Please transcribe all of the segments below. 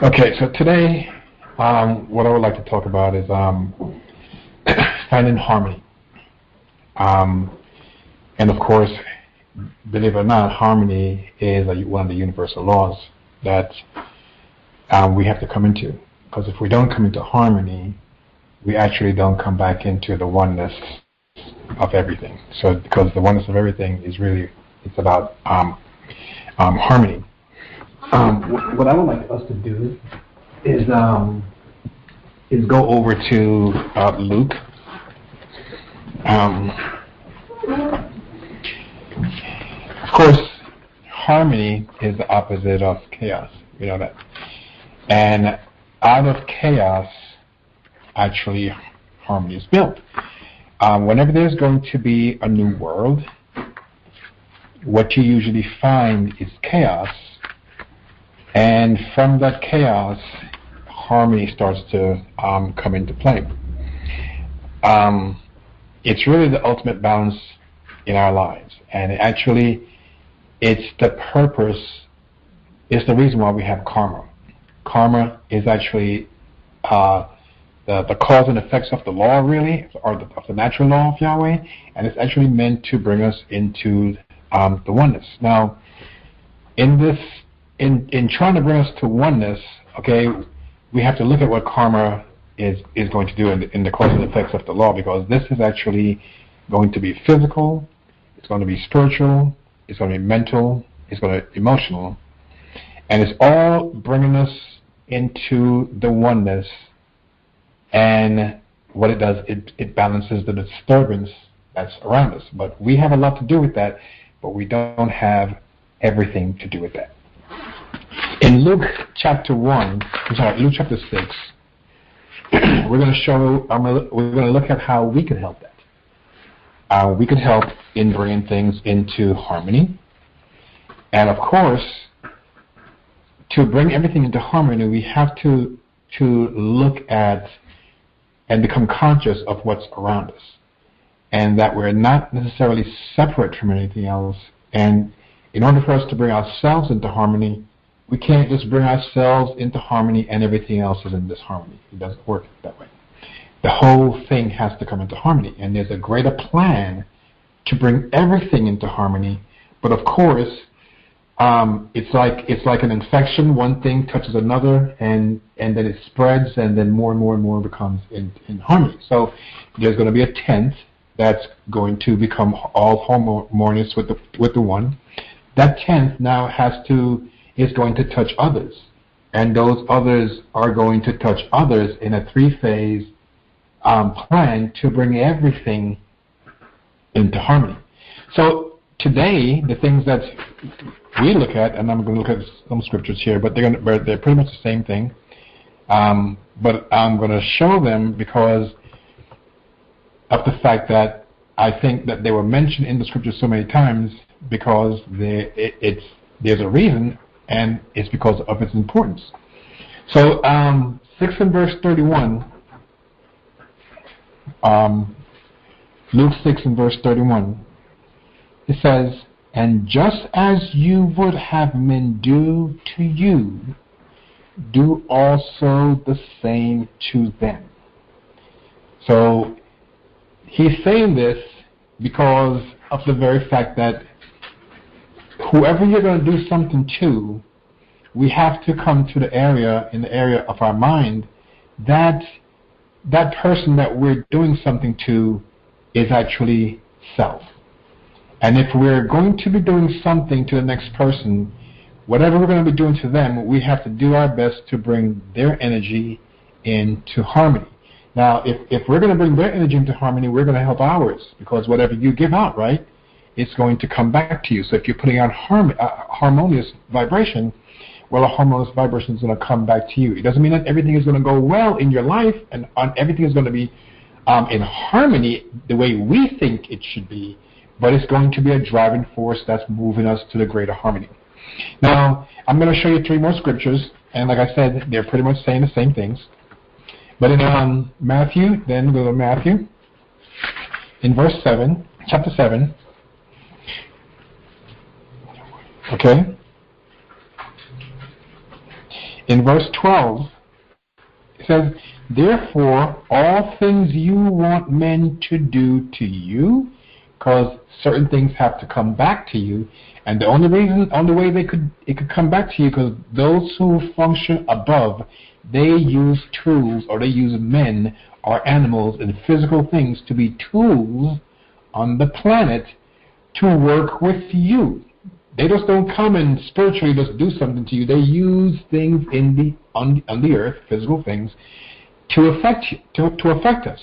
Okay, so today, what I would like to talk about is finding harmony. Um, and of course, believe it or not, harmony is one of the universal laws that we have to come into. Because if we don't come into harmony, we actually don't come back into the oneness of everything. So, because the oneness of everything is really, it's about harmony. What I would like us to do is go over to Luke. Of course, harmony is the opposite of chaos. You know that. And out of chaos, actually, harmony is built. Whenever there's going to be a new world, what you usually find is chaos. And from that chaos, harmony starts to come into play. It's really the ultimate balance in our lives. And actually, it's the purpose, it's the reason why we have karma. Karma is actually the cause and effects of the law, really, or of the natural law of Yahweh. And it's actually meant to bring us into the oneness. Now, in trying to bring us to oneness, okay, we have to look at what karma is going to do in the cause and effects of the law, because this is actually going to be physical, it's going to be spiritual, it's going to be mental, it's going to be emotional, and it's all bringing us into the oneness. And what it does, it balances the disturbance that's around us. But we have a lot to do with that, but we don't have everything to do with that. In Luke chapter 6, we're going to look at how we can help that. We can help in bringing things into harmony. And of course, to bring everything into harmony, we have to look at and become conscious of what's around us. And that we're not necessarily separate from anything else. And in order for us to bring ourselves into harmony, we can't just bring ourselves into harmony and everything else is in disharmony. It doesn't work that way. The whole thing has to come into harmony, and there's a greater plan to bring everything into harmony. But of course, it's like an infection. One thing touches another, and then it spreads, and then more and more and more becomes in harmony. So there's going to be a tenth that's going to become all harmonious with the one. That tenth now is going to touch others, and those others are going to touch others in a three-phase plan to bring everything into harmony. So today, the things that we look at, and I'm going to look at some scriptures here, but they're pretty much the same thing. But I'm going to show them because of the fact that I think that they were mentioned in the scriptures so many times, because there's a reason, and it's because of its importance. So 6 and verse 31, Luke 6 and verse 31, it says, "And just as you would have men do to you, do also the same to them." So he's saying this because of the very fact that whoever you're going to do something to, we have to come to in the area of our mind that that person that we're doing something to is actually self. And if we're going to be doing something to the next person, whatever we're going to be doing to them, we have to do our best to bring their energy into harmony. Now, if we're going to bring their energy into harmony, we're going to help ours, because whatever you give out, right, it's going to come back to you. So if you're putting out harmonious vibration, well, a harmonious vibration is going to come back to you. It doesn't mean that everything is going to go well in your life and everything is going to be in harmony the way we think it should be, but it's going to be a driving force that's moving us to the greater harmony. Now, I'm going to show you 3 more scriptures, and like I said, they're pretty much saying the same things. But in Matthew, then go to Matthew, in verse 7, chapter 7, okay? in verse 12, it says, therefore, all things you want men to do to you, because certain things have to come back to you, and the only way it could come back to you, because those who function above, they use tools, or they use men or animals and physical things to be tools on the planet to work with you. They just don't come and spiritually just do something to you. They use things on the earth, physical things, to affect us.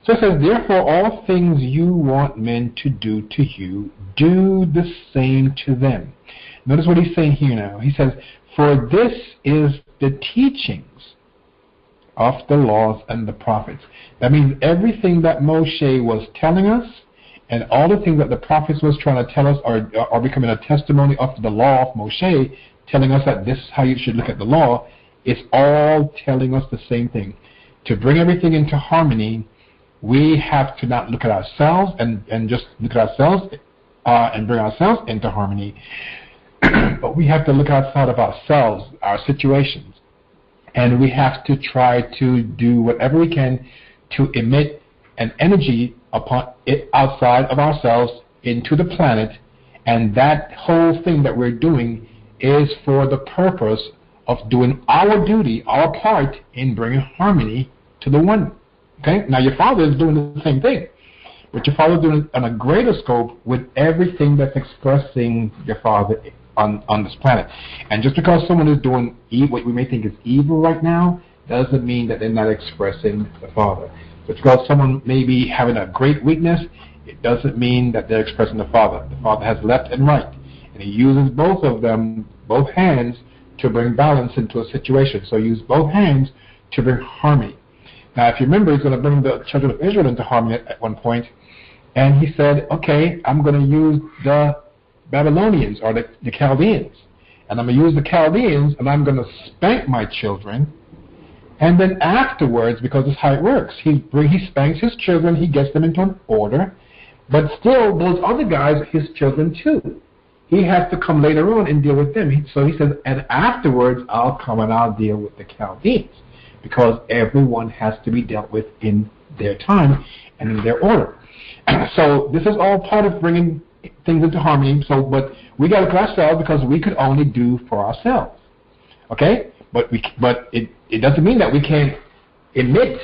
So it says, therefore, all things you want men to do to you, do the same to them. Notice what he's saying here now. He says, for this is the teachings of the laws and the prophets. That means everything that Moshe was telling us, and all the things that the prophets was trying to tell us are becoming a testimony of the law of Moshe, telling us that this is how you should look at the law. It's all telling us the same thing. To bring everything into harmony, we have to not look at ourselves and just look at ourselves and bring ourselves into harmony, but we have to look outside of ourselves, our situations, and we have to try to do whatever we can to emit an energy upon it outside of ourselves into the planet, and that whole thing that we're doing is for the purpose of doing our duty, our part in bringing harmony to the one. Okay? Now your Father is doing the same thing, but your Father is doing it on a greater scope with everything that's expressing your Father on this planet. And just because someone is doing what we may think is evil right now doesn't mean that they're not expressing the Father. Just because someone may be having a great weakness, it doesn't mean that they're expressing the Father. The Father has left and right, and He uses both of them, both hands, to bring balance into a situation. So use both hands to bring harmony. Now, if you remember, He's going to bring the children of Israel into harmony at one point, and He said, okay, I'm going to use the Babylonians, or the Chaldeans, and I'm going to use the Chaldeans, and I'm going to spank my children. And then afterwards, because it's how it works, he spanks his children, he gets them into an order, but still those other guys are his children too. He has to come later on and deal with them. So he says, and afterwards I'll come and I'll deal with the Chaldeans, because everyone has to be dealt with in their time and in their order. So this is all part of bringing things into harmony. So, but we got to look at ourselves, because we could only do for ourselves. Okay? But it doesn't mean that we can't emit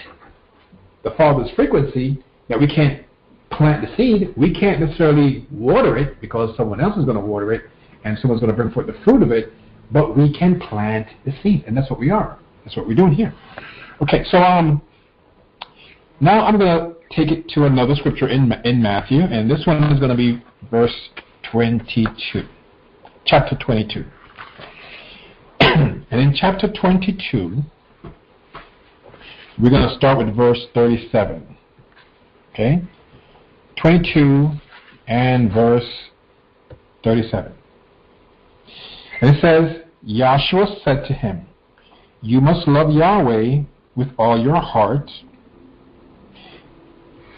the Father's frequency, that we can't plant the seed. We can't necessarily water it, because someone else is going to water it and someone's going to bring forth the fruit of it, but we can plant the seed, and that's what we are. That's what we're doing here. Okay, so now I'm going to take it to another scripture in Matthew, and this one is going to be verse 22, chapter 22. And in chapter 22, we're going to start with verse 37. Okay? 22 and verse 37. And it says, Yahshua said to him, you must love Yahweh with all your heart,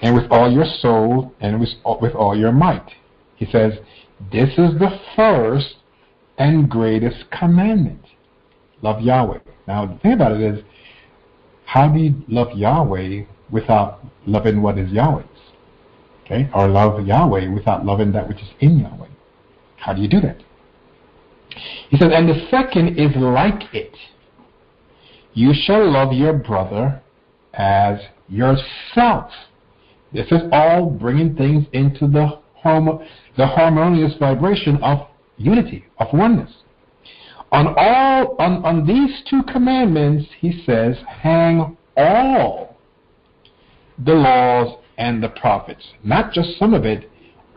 and with all your soul, and with all your might. He says, this is the first and greatest commandment. Love Yahweh. Now, the thing about it is, how do you love Yahweh without loving what is Yahweh's? Okay? Or love Yahweh without loving that which is in Yahweh? How do you do that? He says, and the second is like it. You shall love your brother as yourself. This is all bringing things into the harmonious vibration of unity, of oneness. On these two commandments, he says, hang all the laws and the prophets. Not just some of it,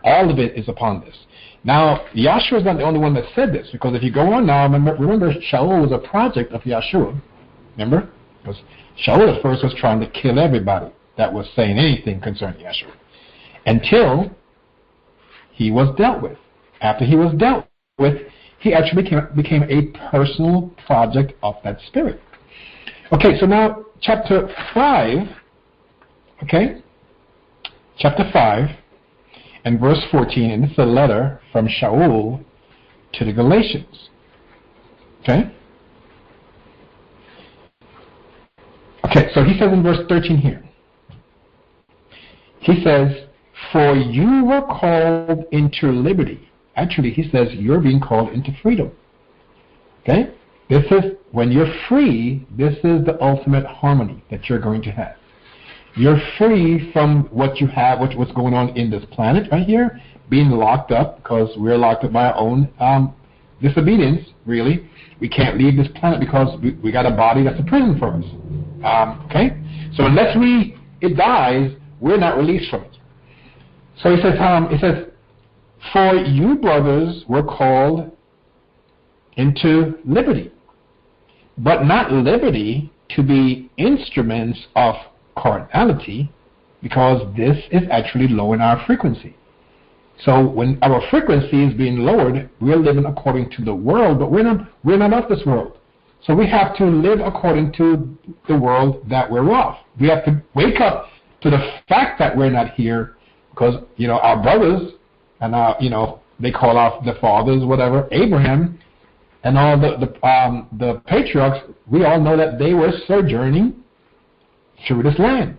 all of it is upon this. Now, Yahshua is not the only one that said this, because if you go on now, remember Shaul was a project of Yahshua. Remember? Because Shaul at first was trying to kill everybody that was saying anything concerning Yahshua, until he was dealt with. After he was dealt with, he actually became a personal project of that spirit. Okay, so now chapter 5, okay? Chapter 5 and verse 14, and this is a letter from Shaul to the Galatians. Okay? So he says in verse 13 here, he says, for you were called into liberty. Actually, he says you're being called into freedom. Okay? This is, when you're free, this is the ultimate harmony that you're going to have. You're free from what you have, what's going on in this planet right here, being locked up, because we're locked up by our own disobedience, really. We can't leave this planet because we got a body that's a prison for us. Okay? So unless it dies, we're not released from it. So he says, for you, brothers, were called into liberty, but not liberty to be instruments of carnality, because this is actually lowering our frequency. So when our frequency is being lowered, we're living according to the world, but we're not of this world. So we have to live according to the world that we're of. We have to wake up to the fact that we're not here, because our brothers and they call off the fathers, whatever, Abraham and all the patriarchs. We all know that they were sojourning through this land.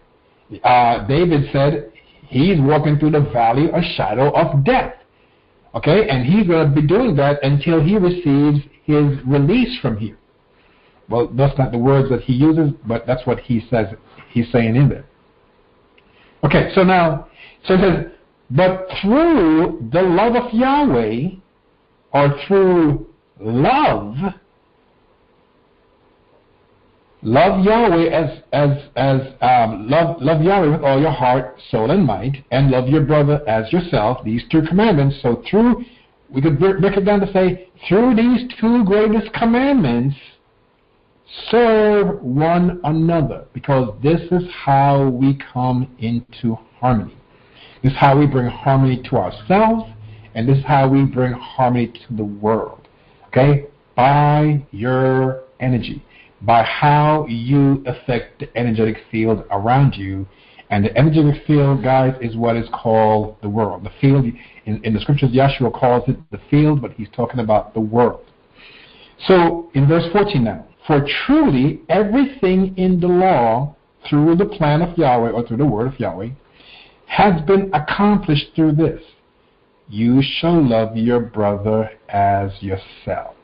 David said he's walking through the valley of shadow of death. Okay, and he's going to be doing that until he receives his release from here. Well, that's not the words that he uses, but that's what he says. He's saying in there. Okay, so it says, but through the love of Yahweh, or through love Yahweh love Yahweh with all your heart, soul, and might, and love your brother as yourself. These two commandments. So we could break it down to say, through these two greatest commandments, serve one another, because this is how we come into harmony. This is how we bring harmony to ourselves, and this is how we bring harmony to the world. Okay? By your energy, by how you affect the energetic field around you. And the energetic field, guys, is what is called the world. The field, in the scriptures, Yahshua calls it the field, but he's talking about the world. So, in verse 14 now, for truly everything in the law, through the plan of Yahweh, or through the word of Yahweh, has been accomplished through this. You shall love your brother as yourself.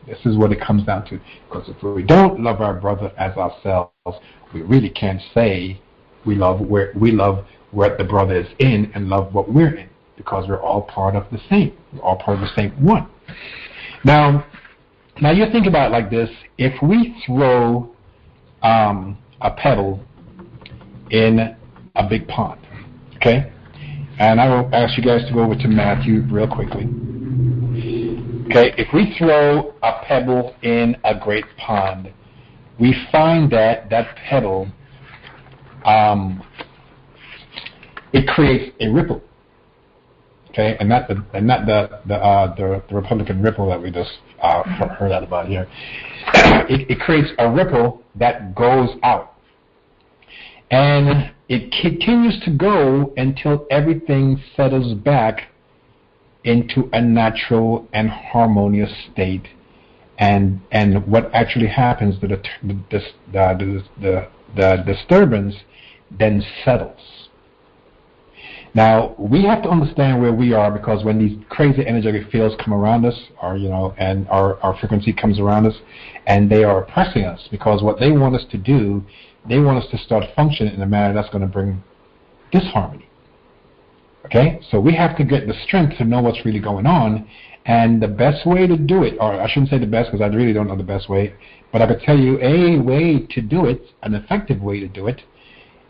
This is what it comes down to. Because if we don't love our brother as ourselves, we really can't say we love what the brother is in and love what we're in, because we're all part of the same. We're all part of the same one. Now you think about it like this. If we throw a pebble in a big pond, okay? And I will ask you guys to go over to Matthew real quickly. Okay, if we throw a pebble in a great pond, we find that pebble, it creates a ripple. Okay, and not the Republican ripple that we just heard out about here. It creates a ripple that goes out, and it continues to go until everything settles back into a natural and harmonious state, and what actually happens to the disturbance then settles. Now we have to understand where we are, because when these crazy energetic fields come around us, or and our frequency comes around us, and they are oppressing us, because what they want us to do, they want us to start functioning in a manner that's going to bring disharmony. Okay, so we have to get the strength to know what's really going on, and the best way to do it, or I shouldn't say the best because I really don't know the best way, but I could tell you a way to do it, an effective way to do it,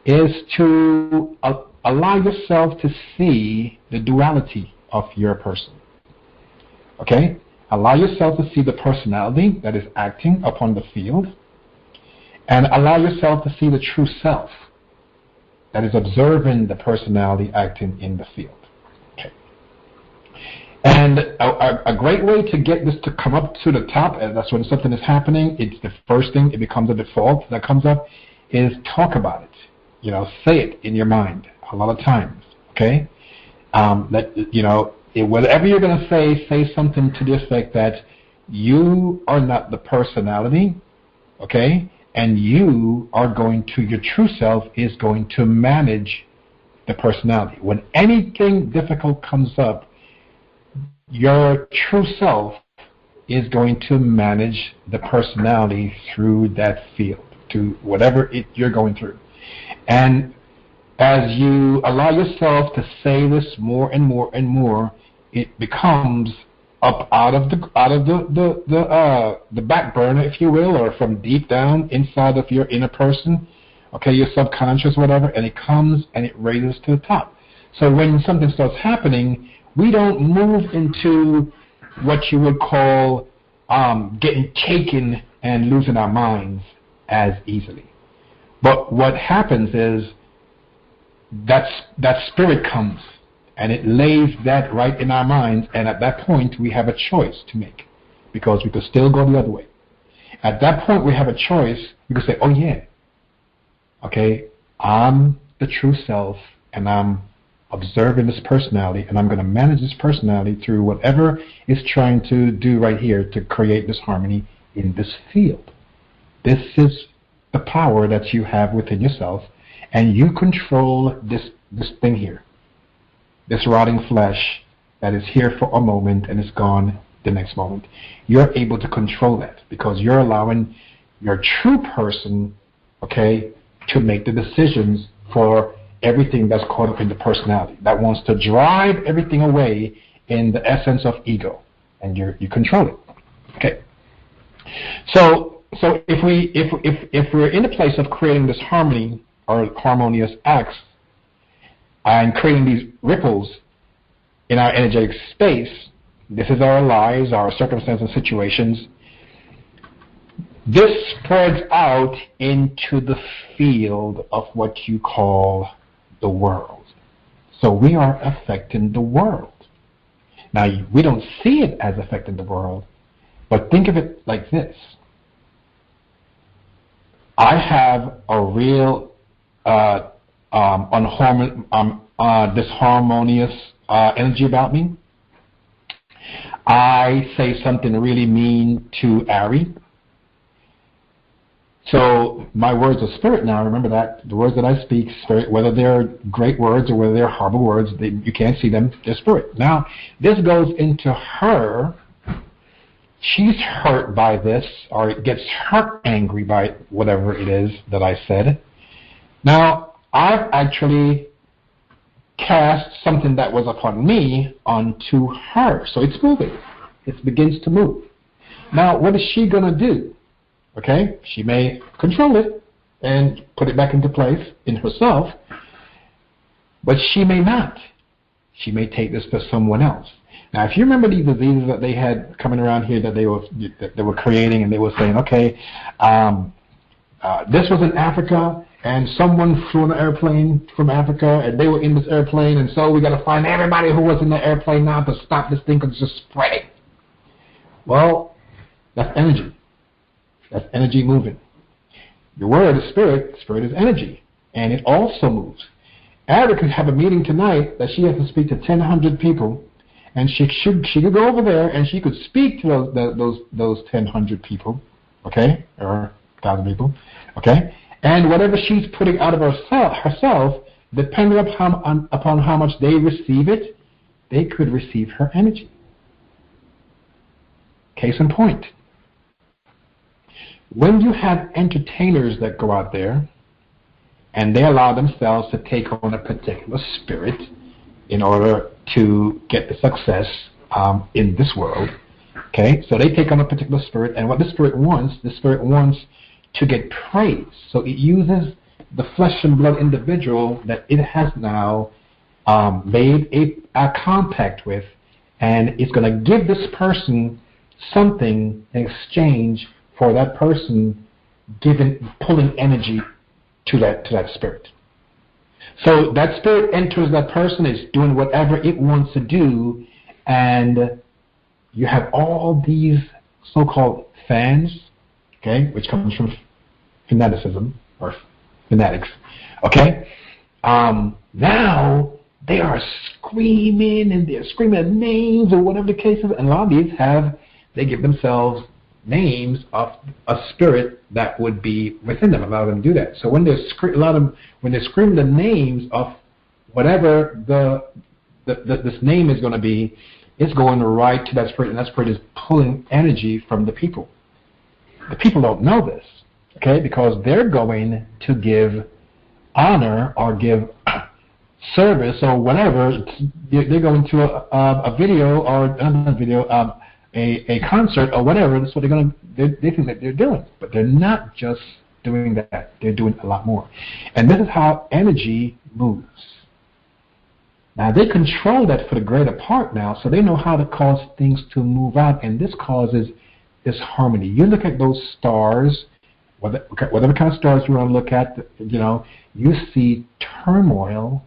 is to allow yourself to see the duality of your person. Okay, allow yourself to see the personality that is acting upon the field, and allow yourself to see the true self that is observing the personality acting in the field. Okay. And a great way to get this to come up to the top, and that's when something is happening, it's the first thing, it becomes a default that comes up, is talk about it. Say it in your mind a lot of times. Okay? Whatever you're going to say something to the effect that you are not the personality, okay? and you are going to, your true self is going to manage the personality. When anything difficult comes up, your true self is going to manage the personality through that field, to whatever you're going through. And as you allow yourself to say this more and more and more, it becomes up out of the back burner, if you will, or from deep down inside of your inner person, okay, your subconscious, whatever, and it comes and it raises to the top. So when something starts happening, we don't move into what you would call getting taken and losing our minds as easily. But what happens is that spirit comes and it lays that right in our minds, and at that point we have a choice to make, because we could still go the other way. At that point we have a choice. We could say, oh yeah, okay, I'm the true self and I'm observing this personality, and I'm going to manage this personality through whatever it's trying to do right here to create this harmony in this field. This is the power that you have within yourself, and you control this thing here, this rotting flesh that is here for a moment and is gone the next moment. You're able to control that because you're allowing your true person, okay, to make the decisions for everything that's caught up in the personality that wants to drive everything away in the essence of ego, and you control it. Okay. So if we're in the place of creating this harmony or harmonious acts and creating these ripples in our energetic space, this is our lives, our circumstances, situations. This spreads out into the field of what you call the world. So we are affecting the world. Now, we don't see it as affecting the world, but think of it like this. I have a real disharmonious energy about me. I say something really mean to Ari. So my words are spirit now. Remember that. The words that I speak, spirit, whether they're great words or whether they're horrible words, you can't see them. They're spirit. Now, this goes into her. She's hurt by this, or it gets her angry by whatever it is that I said. Now, I've actually cast something that was upon me onto her. So it's moving. It begins to move. Now, what is she going to do? Okay, she may control it and put it back into place in herself, but she may not. She may take this to someone else. Now, if you remember these diseases that they had coming around here that they were creating, and they were saying, okay, this was in Africa, and someone flew an airplane from Africa, and they were in this airplane, and so we got to find everybody who was in the airplane now to stop this thing because it's just spreading. Well, that's energy. That's energy moving. The word is spirit. Spirit is energy. And it also moves. Ari could have a meeting tonight that she has to speak to 1,000 people. And she could go over there and she could speak to those 1,000 people. Okay? Or 1,000 people. Okay? And whatever she's putting out of herself, depending upon how much they receive it, they could receive her energy. Case in point. When you have entertainers that go out there and they allow themselves to take on a particular spirit in order to get the success in this world, okay? So they take on a particular spirit, and what the spirit wants to get praise. So it uses the flesh and blood individual that it has now made a contact with, and it's going to give this person something in exchange for that person pulling energy to that spirit. So that spirit enters that person, is doing whatever it wants to do, and you have all these so-called fans, okay, which comes from fanaticism or fanatics, okay. Now they are screaming, and they're screaming names or whatever the case is, and a lot of these they give themselves names of a spirit that would be within them, allow them to do that. So when they're when they scream the names of whatever this name is going to be, it's going right to that spirit, and that spirit is pulling energy from the people. The people don't know this, okay, because they're going to give honor or give service or whatever. They're going to a video or not a video, a concert or whatever. That's what they think that they're doing, but they're not just doing that. They're doing a lot more, and this is how energy moves. Now they control that for the greater part now, so they know how to cause things to move out, and this causes disharmony. You look at those stars, whatever kind of stars you want to look at, you see turmoil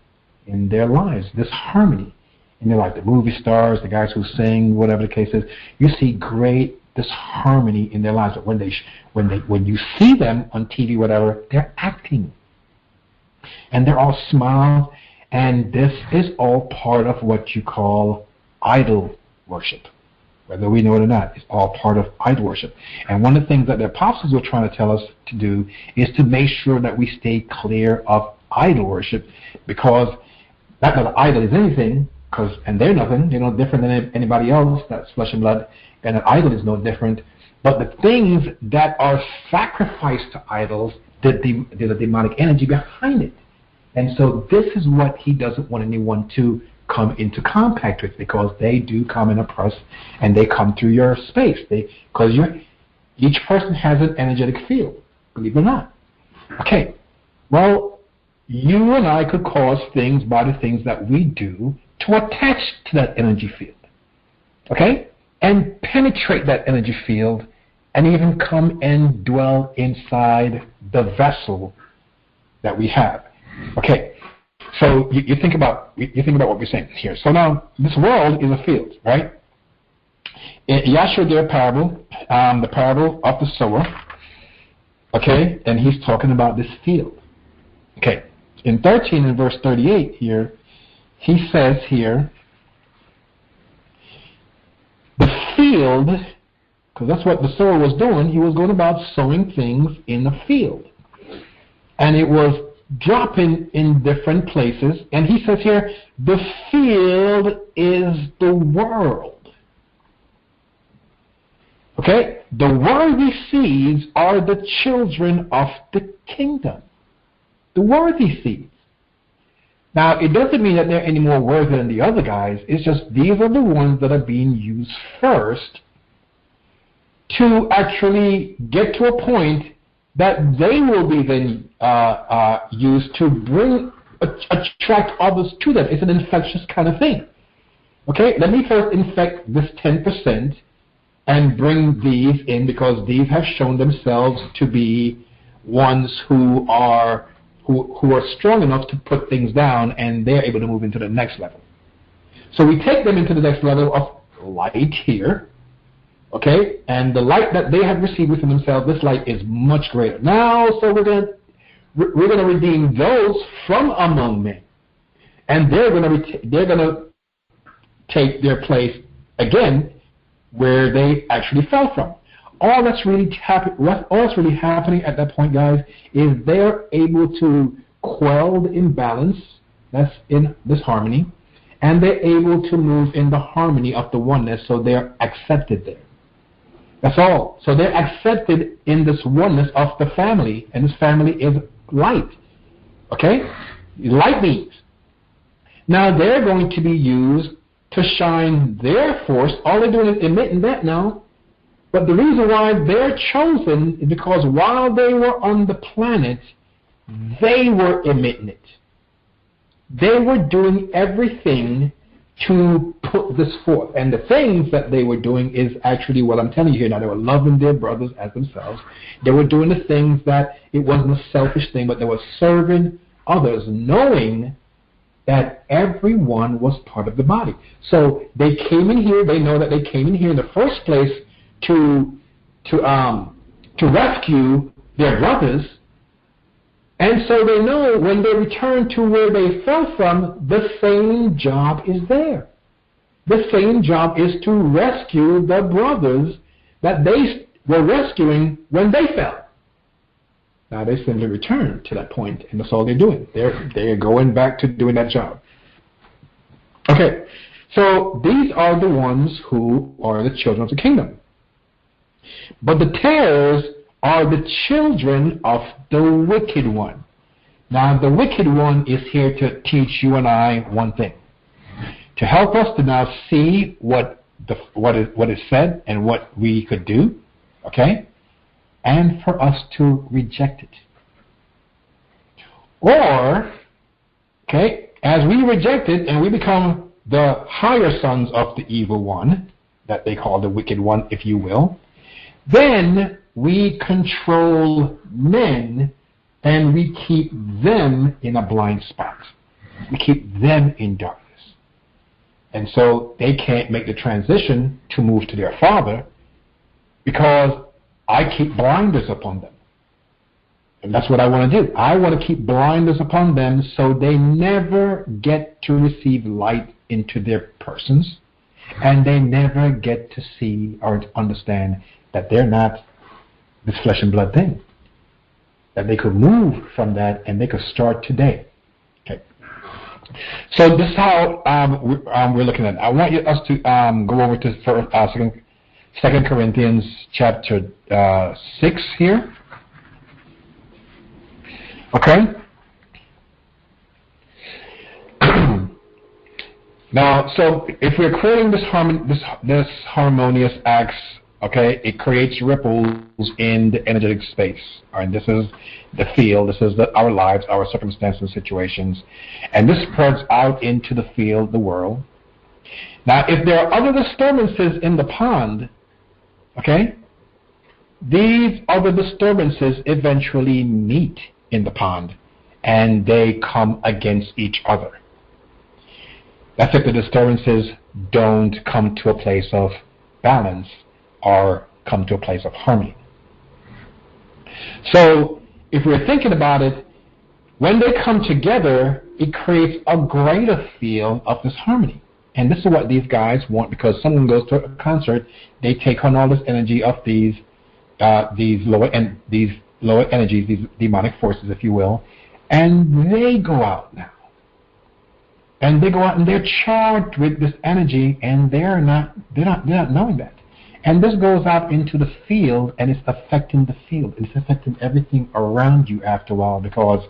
in their lives, disharmony in their life. The movie stars, the guys who sing, whatever the case is, you see great disharmony in their lives. But when you see them on TV, whatever, they're acting, and they're all smiles. And this is all part of what you call idol worship. Whether we know it or not, it's all part of idol worship. And one of the things that the apostles were trying to tell us to do is to make sure that we stay clear of idol worship, because not that an idol is anything, and they're nothing, they're no different than anybody else that's flesh and blood, and an idol is no different. But the things that are sacrificed to idols, there's a demonic energy behind it. And so this is what he doesn't want anyone to come into contact with, because they do come and oppress, and they come through your space. Because each person has an energetic field, believe it or not. Okay, well, you and I could cause things by the things that we do to attach to that energy field, okay, and penetrate that energy field, and even come and dwell inside the vessel that we have. Okay, so you think about what we're saying here. So now this world is a field, right? Yahshua gave a parable, the parable of the sower. Okay, and he's talking about this field. Okay, in 13 and verse 38 here, he says here, the field, because that's what the sower was doing. He was going about sowing things in the field, and it was dropping in different places. And he says here, the field is the world. Okay? The worthy seeds are the children of the kingdom. The worthy seeds. Now, it doesn't mean that they're any more worthy than the other guys. It's just these are the ones that are being used first to actually get to a point that they will be then used to attract others to them. It's an infectious kind of thing. Okay, let me first infect this 10% and bring these in, because these have shown themselves to be ones who are strong enough to put things down, and they're able to move into the next level. So we take them into the next level of light here. Okay, and the light that they have received within themselves, this light is much greater. Now, so we're going to redeem those from among men, and they're going to take their place again where they actually fell from. All that's really happening at that point, guys, is they are able to quell the imbalance that's in this harmony, and they're able to move in the harmony of the oneness, so they're accepted there. That's all. So they're accepted in this oneness of the family, and this family is light. Okay? Light beings. Now they're going to be used to shine their force. All they're doing is emitting that now. But the reason why they're chosen is because while they were on the planet, they were emitting it. They were doing everything to put this forth. And the things that they were doing is actually what I'm telling you here now. They were loving their brothers as themselves. They were doing the things that it wasn't a selfish thing, but they were serving others, knowing that everyone was part of the body. So they came in here. They know that they came in here in the first place to rescue their brothers. And so they know when they return to where they fell from, the same job is there. The same job is to rescue the brothers that they were rescuing when they fell. Now they simply return to that point, and that's all they're doing. They're going back to doing that job. Okay, so these are the ones who are the children of the kingdom. But the tares are the children of the wicked one. Now the wicked one is here to teach you and I one thing. To help us to now see what is said and what we could do, okay? And for us to reject it. Or, okay, as we reject it and we become the higher sons of the evil one, that they call the wicked one, if you will, then we control men and we keep them in a blind spot. We keep them in darkness. And so they can't make the transition to move to their Father because I keep blinders upon them. And that's what I want to do. I want to keep blinders upon them so they never get to receive light into their persons, and they never get to see or understand that they're not this flesh and blood thing. That they could move from that and they could start today. Okay. So this is how we're looking at it. I want us to go over to 2 Corinthians chapter 6 here. Okay? Now, so if we're creating this harmonious acts, okay, it creates ripples in the energetic space. All right, this is the field, this is our lives, our circumstances, situations, and this spreads out into the field, the world. Now, if there are other disturbances in the pond, okay, these other disturbances eventually meet in the pond, and they come against each other. That's if the disturbances don't come to a place of balance or come to a place of harmony. So, if we're thinking about it, when they come together, it creates a greater feel of this harmony. And this is what these guys want, because someone goes to a concert, they take on all this energy of these lower energies, these demonic forces, if you will, and they go out now. And they go out and they're charged with this energy, and they're not knowing that. And this goes out into the field, and it's affecting the field. It's affecting everything around you after a while, because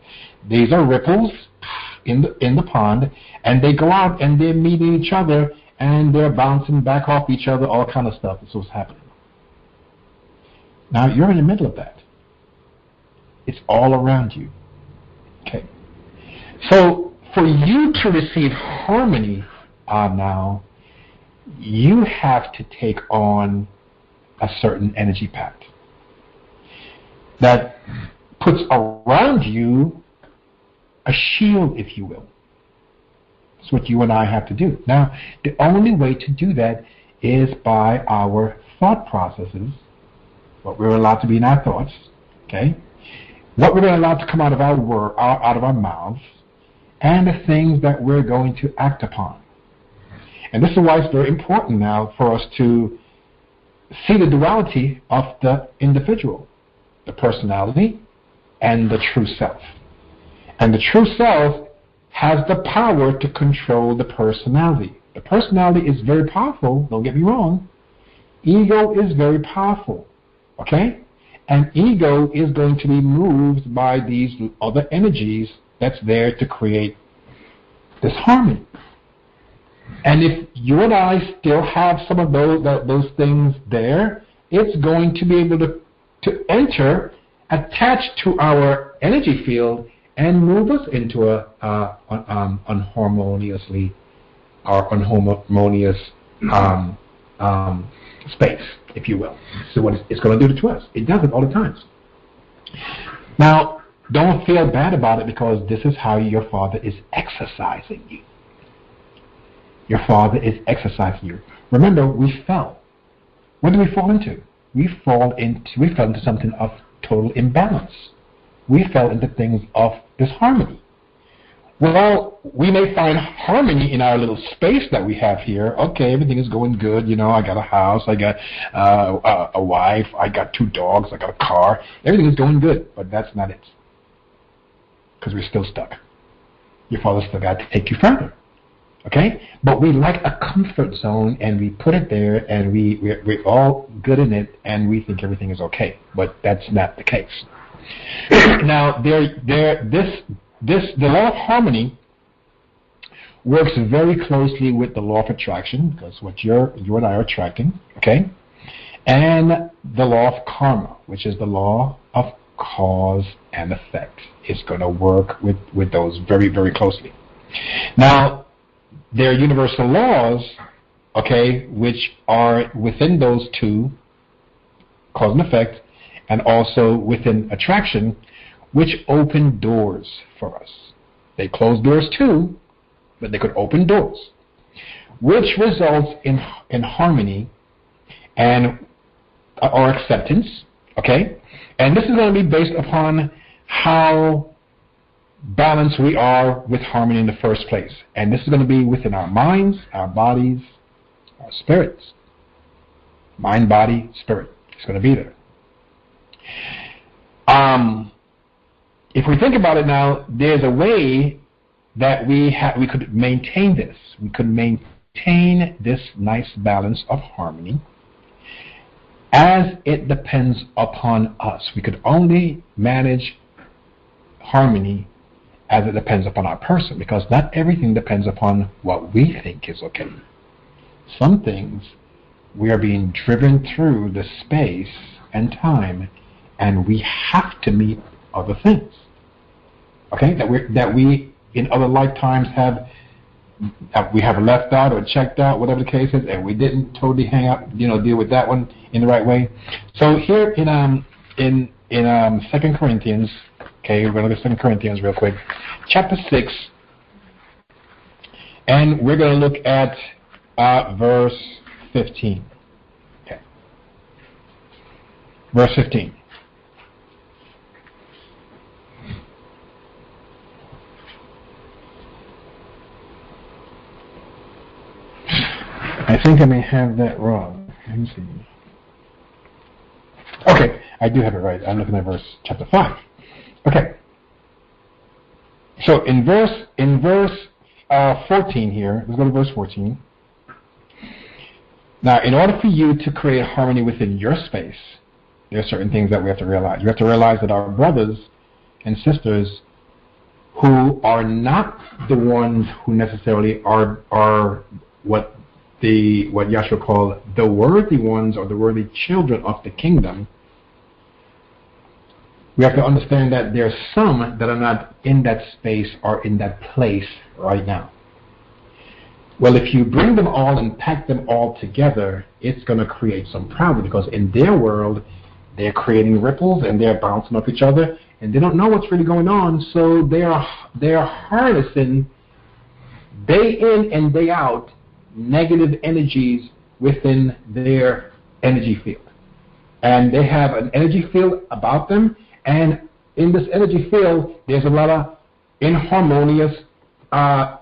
these are ripples in the pond, and they go out and they're meeting each other, and they're bouncing back off each other, all kind of stuff. That's what's happening. Now you're in the middle of that. It's all around you. Okay. So for you to receive harmony now, you have to take on a certain energy pact that puts around you a shield, if you will. That's what you and I have to do. Now, the only way to do that is by our thought processes, what we're allowed to be in our thoughts, okay? What we're allowed to come out of our mouths, and the things that we're going to act upon. And this is why it's very important now for us to see the duality of the individual, the personality and the true self. And the true self has the power to control the personality. The personality is very powerful, don't get me wrong. Ego is very powerful, okay? And ego is going to be moved by these other energies that's there to create this harmony. And if you and I still have some of those things there, it's going to be able to enter, attach to our energy field, and move us into a unharmonious space, if you will. So what it's going to do to us. It does it all the time. Now, don't feel bad about it, because this is how your Father is exercising you. Your Father is exercising you. Remember, we fell. What did we fall into? We fell into something of total imbalance. We fell into things of disharmony. Well, we may find harmony in our little space that we have here. Okay, everything is going good. You know, I got a house, I got a wife, I got 2 dogs, I got a car. Everything is going good, but that's not it. Because we're still stuck. Your Father still got to take you further. Okay? But we like a comfort zone, and we put it there, and we're all good in it, and we think everything is okay. But that's not the case. Now, the law of harmony works very closely with the law of attraction, because what you and I are attracting, okay? And the law of karma, which is the law of cause and effect, is going to work with those very, very closely. Now, there are universal laws, okay, which are within those two, cause and effect, and also within attraction, which open doors for us. They close doors too, but they could open doors, which results in harmony and or acceptance, okay? And this is going to be based upon how balanced we are with harmony in the first place. And this is going to be within our minds, our bodies, our spirits. Mind, body, spirit. It's going to be there. If we think about it now, there's a way that we could maintain this. We could maintain this nice balance of harmony as it depends upon us. We could only manage harmony as it depends upon our person, because not everything depends upon what we think is okay. Some things we are being driven through the space and time, and we have to meet other things. Okay, that we in other lifetimes have left out or checked out, whatever the case is, and we didn't totally deal with that one in the right way. So here in 2 Corinthians, okay, we're going to look at 2 Corinthians real quick, chapter 6, and we're going to look at verse 15. Okay, verse 15. I think I may have that wrong. Let me see. Okay, I do have it right. I'm looking at chapter 5. Okay. So in verse 14 here, let's go to verse 14. Now, in order for you to create harmony within your space, there are certain things that we have to realize. You have to realize that our brothers and sisters who are not the ones who necessarily are what Yahshua called the worthy ones or the worthy children of the kingdom, we have to understand that there's some that are not in that space or in that place right now. Well, if you bring them all and pack them all together, it's going to create some problem, because in their world, they're creating ripples and they're bouncing off each other, and they don't know what's really going on, so they are harnessing day in and day out negative energies within their energy field. And they have an energy field about them, and in this energy field, there's a lot of inharmonious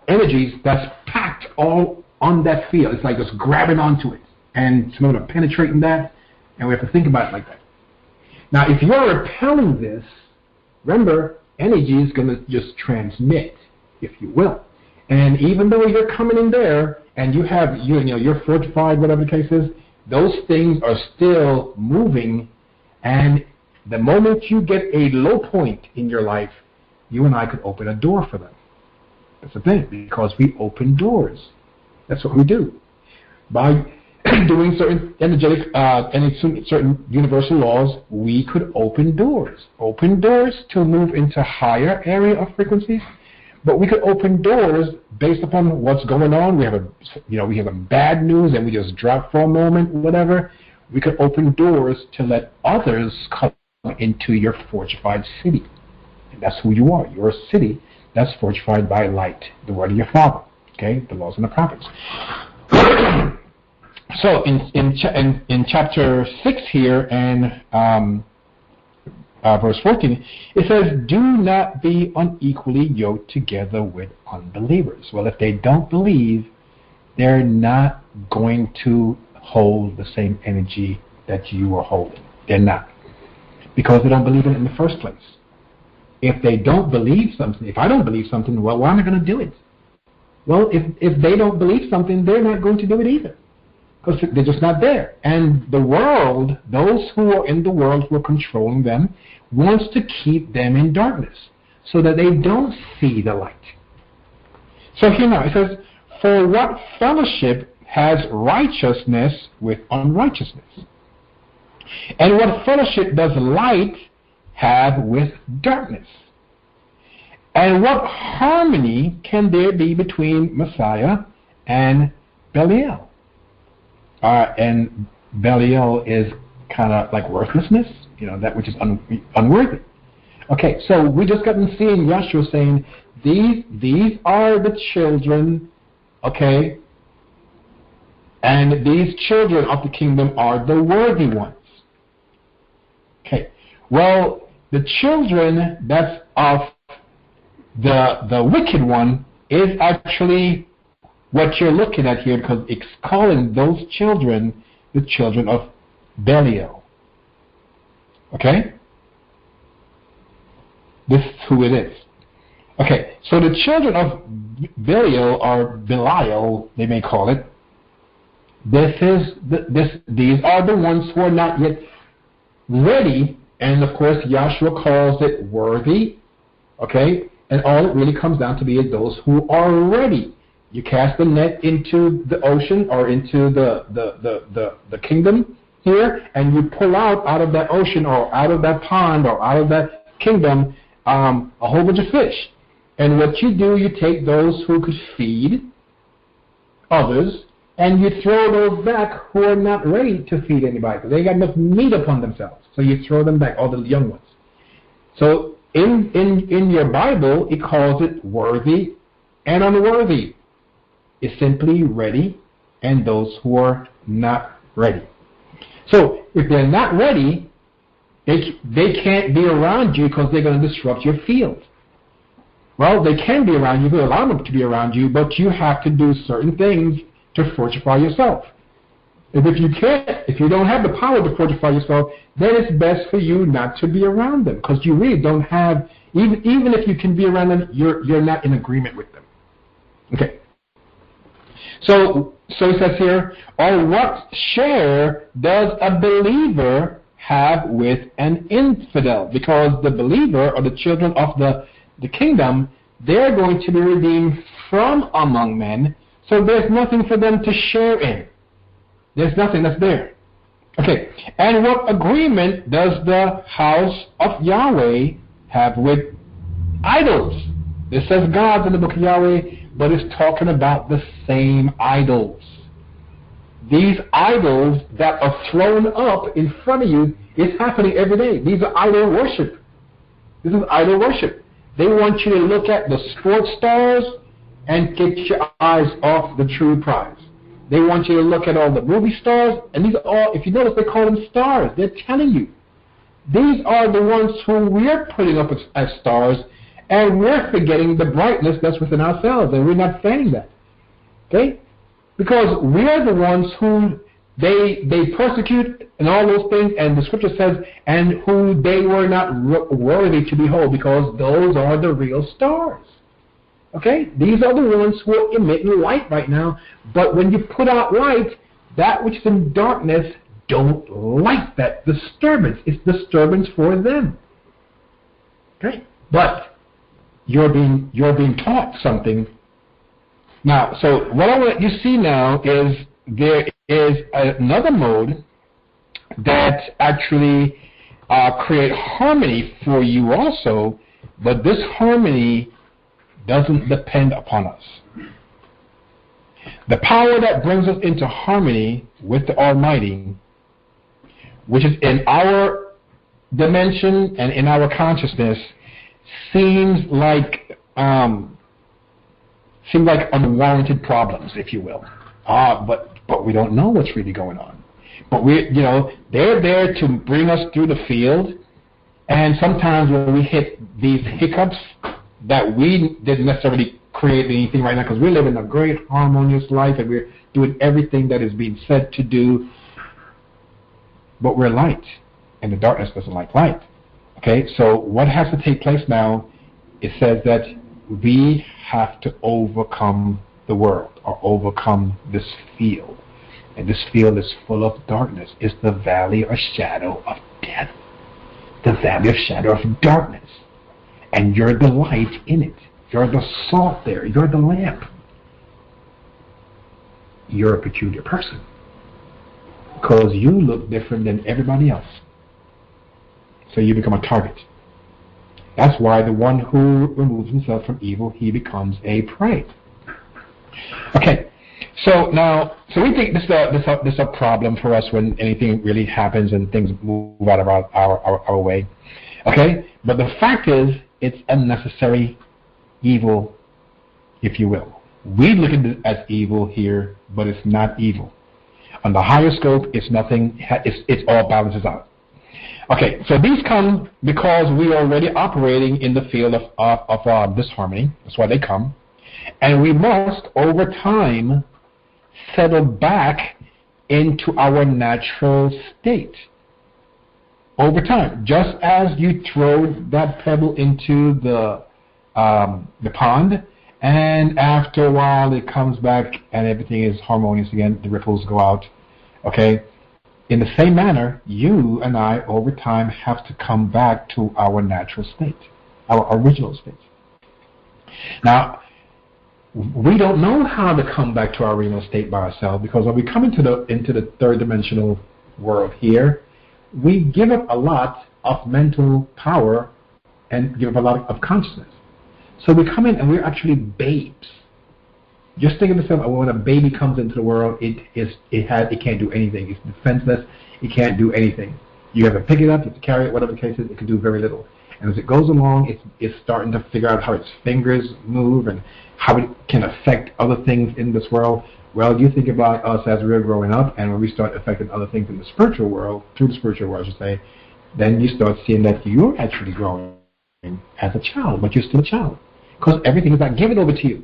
energies that's packed all on that field. It's like just grabbing onto it, and some of them are penetrating that, and we have to think about it like that. Now, if you're repelling this, remember, energy is going to just transmit, if you will. And even though you're coming in there, and you're fortified, whatever the case is, those things are still moving, and the moment you get a low point in your life, you and I could open a door for them. That's the thing, because we open doors. That's what we do. By doing certain energetic, certain universal laws, we could open doors. Open doors to move into higher area of frequencies. But we could open doors based upon what's going on. We have a bad news and we just drop for a moment, whatever. We could open doors to let others come into your fortified city. And that's who you are. You're a city that's fortified by light, the word of your Father. Okay, the laws and the prophets. So in chapter 6 here and verse 14, it says, do not be unequally yoked together with unbelievers. Well, if they don't believe, they're not going to hold the same energy that you are holding. They're not. Because they don't believe it in the first place. If they don't believe something, if I don't believe something, well, why am I going to do it? Well, if they don't believe something, they're not going to do it either. Because they're just not there. And the world, those who are in the world who are controlling them, wants to keep them in darkness so that they don't see the light. So here now, it says, for what fellowship has righteousness with unrighteousness? And what fellowship does light have with darkness? And what harmony can there be between Messiah and Belial? And Belial is kind of like worthlessness, that which is unworthy. Okay, so we just got to seeing Yahshua saying, these are the children, okay, and these children of the kingdom are the worthy ones. Okay, well, the children that's of the wicked one is actually what you're looking at here, because it's calling those children the children of Belial. Okay? This is who it is. Okay, so the children of Belial, or Belial, they may call it, these are the ones who are not yet ready, and of course Yahshua calls it worthy, okay, and all it really comes down to be is those who are ready. You cast the net into the ocean or into the kingdom here, and you pull out of that ocean or out of that pond or out of that kingdom a whole bunch of fish. And what you do, you take those who could feed others, and you throw those back who are not ready to feed anybody. They got enough meat upon themselves. So you throw them back, all the young ones. So in your Bible, it calls it worthy and unworthy. It's simply ready and those who are not ready. So if they're not ready, they can't be around you because they're going to disrupt your field. Well, they can be around you, you allow them to be around you, but you have to do certain things to fortify yourself. If you don't have the power to fortify yourself, then it's best for you not to be around them, because you really don't have, even if you can be around them, you're not in agreement with them. Okay. So it says here, or what share does a believer have with an infidel? Because the believer, or the children of the kingdom, they're going to be redeemed from among men, so there's nothing for them to share in. There's nothing that's there. Okay, and what agreement does the house of Yahweh have with idols? It says gods in the book of Yahweh, but it's talking about the same idols. These idols that are thrown up in front of you, it's happening every day. These are idol worship. This is idol worship. They want you to look at the sports stars and get your eyes off the true prize. They want you to look at all the movie stars, and these are all, if you notice, they call them stars. They're telling you. These are the ones who we're putting up as stars, and we're forgetting the brightness that's within ourselves, and we're not fanning that. Okay? Because we're the ones who they persecute and all those things, and the scripture says, and who they were not worthy to behold, because those are the real stars. Okay? These are the ones who are emitting light right now, but when you put out light, that which is in darkness don't like that disturbance. It's disturbance for them. Okay? But you're being taught something. Now, so what I want you to see now is there is another mode that actually create harmony for you also, but this harmony doesn't depend upon us. The power that brings us into harmony with the Almighty, which is in our dimension and in our consciousness, seems like unwarranted problems, if you will. But we don't know what's really going on. But they're there to bring us through the field, And sometimes when we hit these hiccups that we didn't necessarily create anything right now, because we're living a great harmonious life and we're doing everything that is being said to do, but we're light, and the darkness doesn't like light. Okay, so what has to take place now? It says that we have to overcome the world, or overcome this field. And this field is full of darkness. It's the valley or shadow of death. The valley of shadow of darkness. And you're the light in it. You're the salt there. You're the lamp. You're a peculiar person. Because you look different than everybody else. So you become a target. That's why the one who removes himself from evil, he becomes a prey. Okay, so we think this is a problem for us when anything really happens and things move out of our way. Okay, but the fact is, it's unnecessary evil, if you will. We look at it as evil here, but it's not evil. On the higher scope, it's nothing. It all balances out. Okay, so these come because we are already operating in the field of disharmony. That's why they come. And we must, over time, settle back into our natural state. Over time. Just as you throw that pebble into the pond, and after a while it comes back and everything is harmonious again, the ripples go out. Okay? In the same manner, you and I, over time, have to come back to our natural state, our original state. Now, we don't know how to come back to our original state by ourselves, because when we come into the third dimensional world here, we give up a lot of mental power and give up a lot of consciousness. So we come in and we're actually babes. Just think of yourself, when a baby comes into the world, it can't do anything. It's defenseless. It can't do anything. You have to pick it up, you have to carry it, whatever the case is, it can do very little. And as it goes along, it's starting to figure out how its fingers move and how it can affect other things in this world. Well, you think about us as we're growing up, and when we start affecting other things in the spiritual world, through the spiritual world, I should say, then you start seeing that you're actually growing as a child, but you're still a child. Because everything is not given over to you.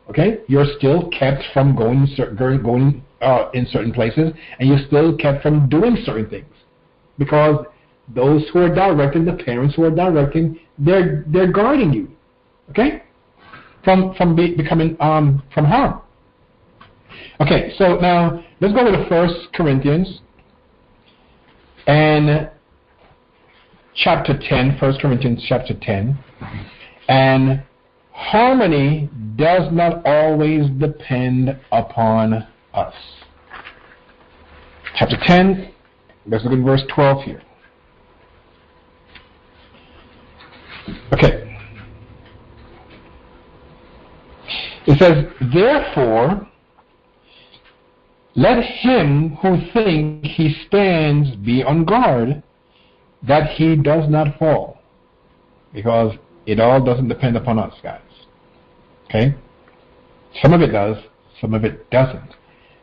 Okay? You're still kept from going in certain places, and you're still kept from doing certain things. Because those who are directing, the parents who are directing, they're guarding you. Okay? From becoming from harm. Okay, so now let's go to 1 Corinthians and chapter 10, 1 Corinthians chapter 10. And harmony does not always depend upon us. Chapter 10, let's look at verse 12 here. Okay. It says, therefore, let him who thinks he stands be on guard, that he does not fall. Because it all doesn't depend upon us, guys. Okay? Some of it does, some of it doesn't.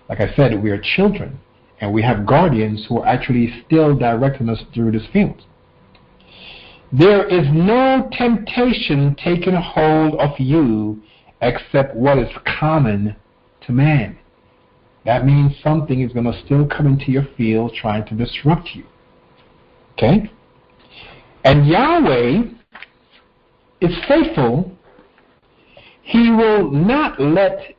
Like I said, we are children, and we have guardians who are actually still directing us through this field. There is no temptation taken hold of you except what is common to man. That means something is going to still come into your field trying to disrupt you. Okay? And Yahweh is faithful. He will not let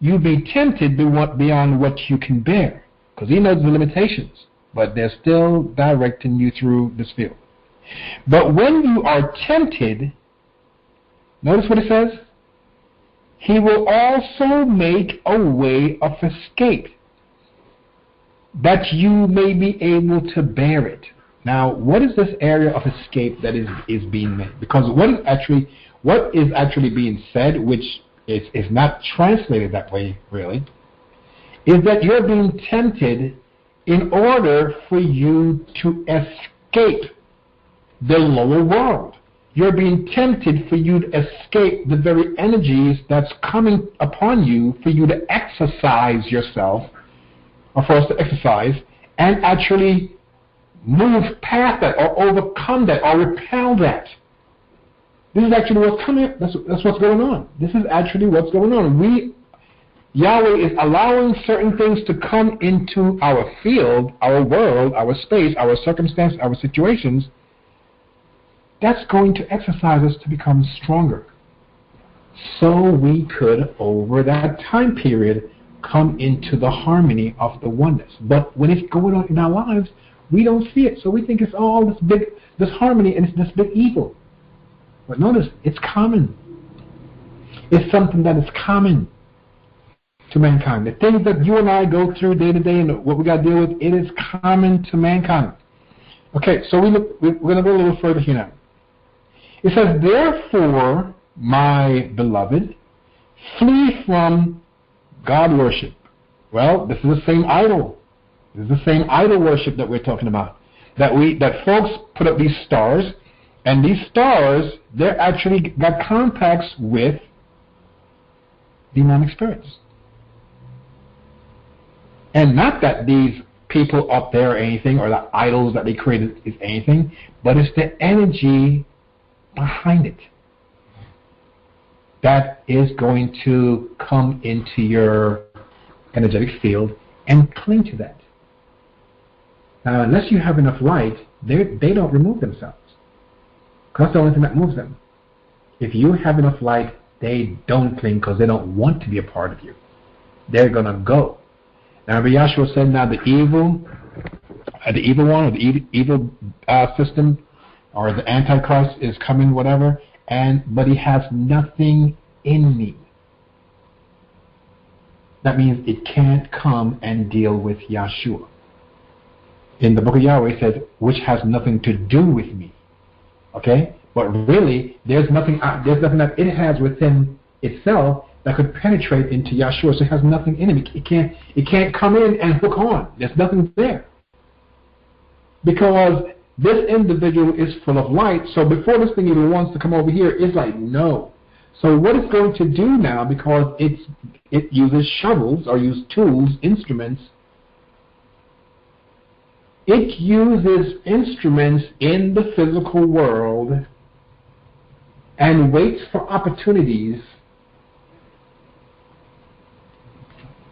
you be tempted beyond what you can bear. Because he knows the limitations. But they're still directing you through this field. But when you are tempted, notice what it says? He will also make a way of escape, that you may be able to bear it. Now, what is this area of escape that is being made? Because what is actually being said, which is not translated that way, really, is that you're being tempted in order for you to escape the lower world. You're being tempted for you to escape the very energies that's coming upon you for you to exercise yourself, or for us to exercise, and actually move past that or overcome that or repel that. This is actually what's coming. That's what's going on. This is actually what's going on. Yahweh is allowing certain things to come into our field, our world, our space, our circumstance, our situations. That's going to exercise us to become stronger. So we could, over that time period, come into the harmony of the oneness. But when it's going on in our lives, we don't see it. So we think it's all this harmony and it's this big evil. But notice, it's common. It's something that is common to mankind. The things that you and I go through day to day and what we got to deal with, it is common to mankind. Okay, so we're going to go a little further here now. It says, therefore, my beloved, flee from God worship. Well, this is the same idol. This is the same idol worship that we're talking about. That folks put up these stars, and these stars, they're actually got contacts with demonic spirits. And not that these people up there are anything, or the idols that they created is anything, but it's the energy behind it that is going to come into your energetic field and cling to that. Now, unless you have enough light, they don't remove themselves. Because that's the only thing that moves them. If you have enough light, they don't cling because they don't want to be a part of you. They're going to go. Now, Yahshua said, now the evil one, or the evil system, or the Antichrist is coming, whatever, but he has nothing in me. That means it can't come and deal with Yahshua. In the book of Yahweh it says, which has nothing to do with me. Okay? But really, there's nothing that it has within itself that could penetrate into Yahshua, so it has nothing in him. It can't come in and hook on. There's nothing there. Because this individual is full of light, so before this thing even wants to come over here, it's like, no. So what it's going to do now, because it uses shovels, or uses tools, instruments, it uses instruments in the physical world and waits for opportunities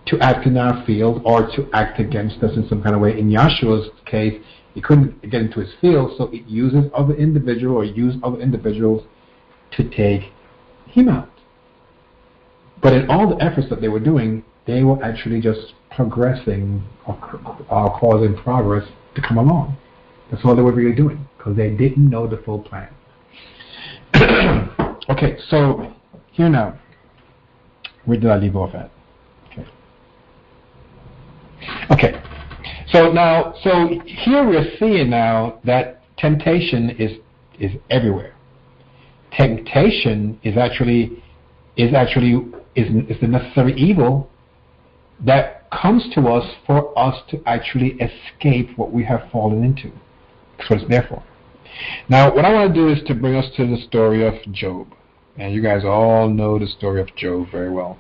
to act in our field or to act against us in some kind of way. In Yahshua's case, he couldn't get into his field, so it uses other individuals or use other individuals to take him out. But in all the efforts that they were doing, they were actually just progressing or causing progress to come along. That's all they were really doing, because they didn't know the full plan. Okay, so here now, where did I leave off at? Okay, so here we're seeing now that temptation is everywhere. Temptation is the necessary evil that comes to us for us to actually escape what we have fallen into. That's what it's there for. Now, what I want to do is to bring us to the story of Job. And you guys all know the story of Job very well.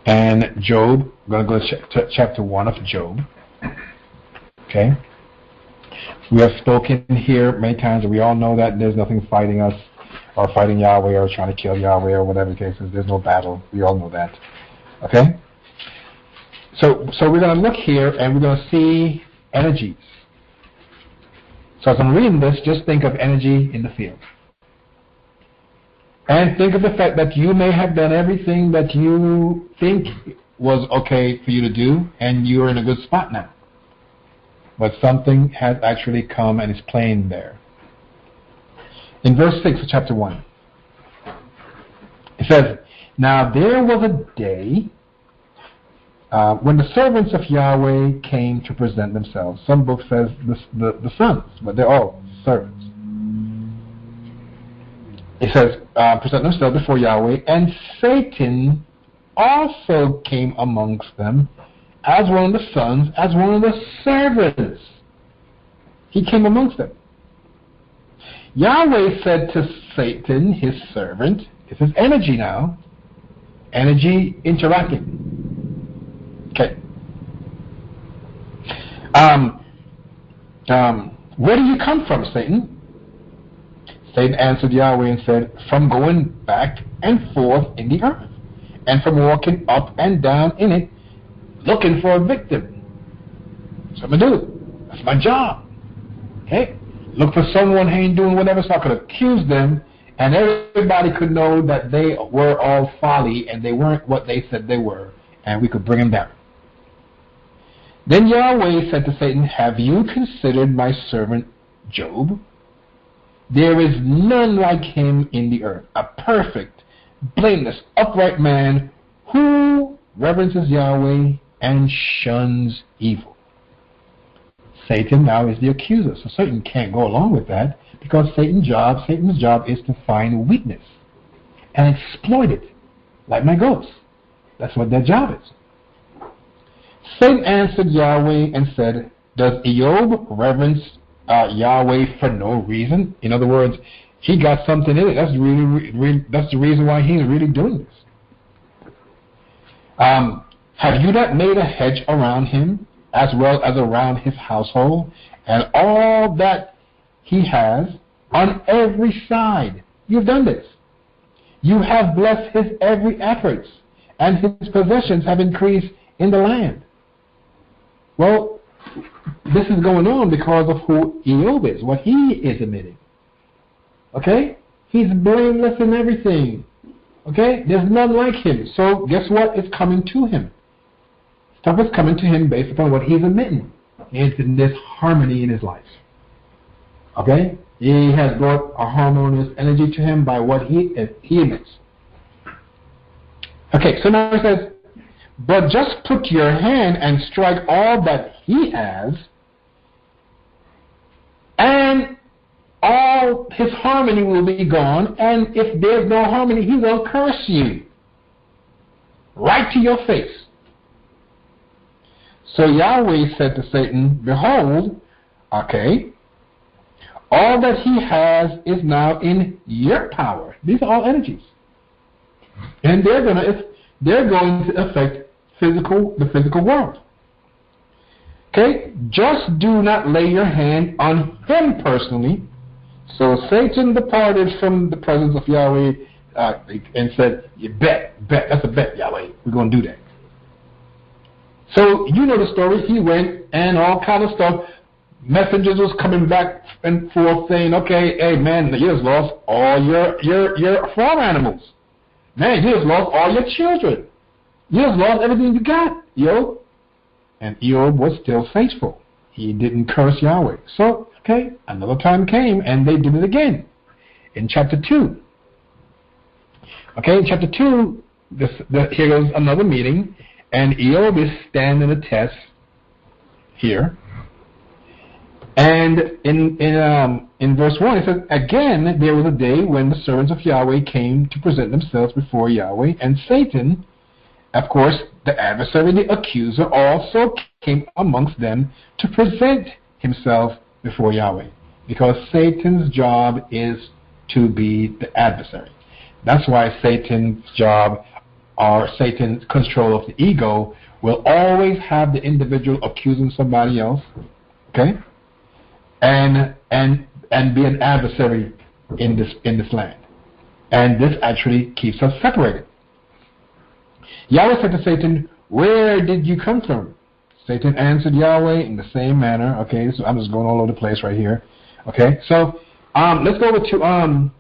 And Job, I'm going to go to chapter 1 of Job. Okay? We have spoken here many times, and we all know that there's nothing fighting us, or fighting Yahweh, or trying to kill Yahweh, or whatever the case is. There's no battle. We all know that. Okay? So we're going to look here, and we're going to see energies. So as I'm reading this, just think of energy in the field. And think of the fact that you may have done everything that you think was okay for you to do, and you're in a good spot now. But something has actually come and is playing there. In verse 6 of chapter 1, it says, now there was a day when the servants of Yahweh came to present themselves. Some book says the sons, but they're all servants. It says, present themselves before Yahweh, and Satan also came amongst them as one of the sons, as one of the servants. He came amongst them. Yahweh said to Satan, his servant, this is energy now, energy interacting. Okay. Where do you come from, Satan? Satan answered Yahweh and said, from going back and forth in the earth, and from walking up and down in it, looking for a victim. That's what I'm going to do. That's my job. Okay? Look for someone who ain't doing whatever, so I could accuse them, and everybody could know that they were all folly, and they weren't what they said they were, and we could bring them down. Then Yahweh said to Satan, have you considered my servant Job? There is none like him in the earth, a perfect, blameless, upright man who reverences Yahweh and shuns evil. Satan now is the accuser, so Satan can't go along with that because Satan's job is to find weakness and exploit it, like my ghosts. That's what their job is. Satan answered Yahweh and said, does Job reverence Yahweh for no reason? In other words, he got something in it. That's the reason why he's really doing this. Have you not made a hedge around him, as well as around his household, and all that he has on every side? You've done this. You have blessed his every effort, and his possessions have increased in the land. Well, this is going on because of who Job is, what he is admitting. Okay? He's blameless in everything. Okay? There's none like him. So guess what is coming to him? Stuff is coming to him based upon what he's admitting. It's in this harmony in his life. Okay? He has brought a harmonious energy to him by what he emits. Okay, so now it says, but just put your hand and strike all that he has, and all his harmony will be gone, and if there's no harmony, he will curse you. Right to your face. So Yahweh said to Satan, behold, okay, all that he has is now in your power. These are all energies. And they're going to affect the physical world. Okay? Just do not lay your hand on him personally. So Satan departed from the presence of Yahweh and said, you bet, that's a bet, Yahweh. We're going to do that. So you know the story. He went and all kind of stuff. Messengers was coming back and forth saying, okay, hey man, you just lost all your farm animals. Man, you just lost all your children. You just lost everything you got, Job. And Job was still faithful. He didn't curse Yahweh. So, okay, another time came and they did it again. In chapter 2. Okay, in chapter 2, here goes another meeting, and Job is standing a test here. And in verse 1 it says, again there was a day when the servants of Yahweh came to present themselves before Yahweh, and Satan, of course, the adversary, the accuser, also came amongst them to present himself before Yahweh. Because Satan's job is to be the adversary. That's why Satan's job, or Satan's control of the ego, will always have the individual accusing somebody else, okay, and be an adversary in this land. And this actually keeps us separated. Yahweh said to Satan, where did you come from? Satan answered Yahweh in the same manner. Okay, so I'm just going all over the place right here. Okay, so let's go over to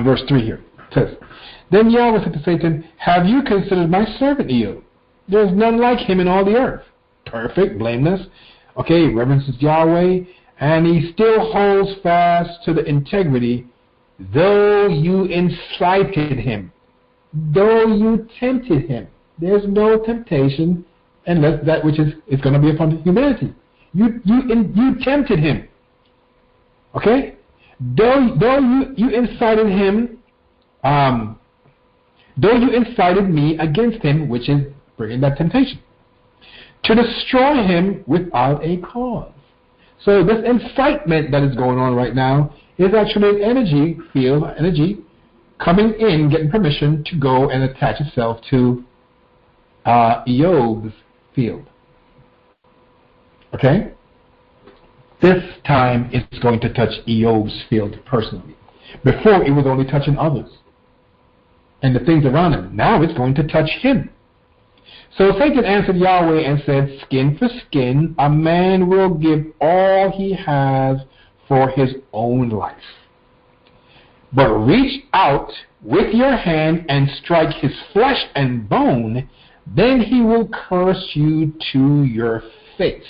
verse 3 here. It says, then Yahweh said to Satan, have you considered my servant Job? There is none like him in all the earth. Perfect, blameless. Okay, reverences Yahweh, and he still holds fast to the integrity, though you incited him, though you tempted him. There's no temptation unless that which is going to be upon humanity. You tempted him. Okay? Though you incited him, though you incited me against him, which is bringing that temptation, to destroy him without a cause. So this incitement that is going on right now is actually an energy field, energy coming in, getting permission to go and attach itself to Job's field. Okay? This time it's going to touch Eob's field personally. Before it was only touching others and the things around him. Now it's going to touch him. So Satan answered Yahweh and said, skin for skin, a man will give all he has for his own life. But reach out with your hand and strike his flesh and bone, then he will curse you to your face.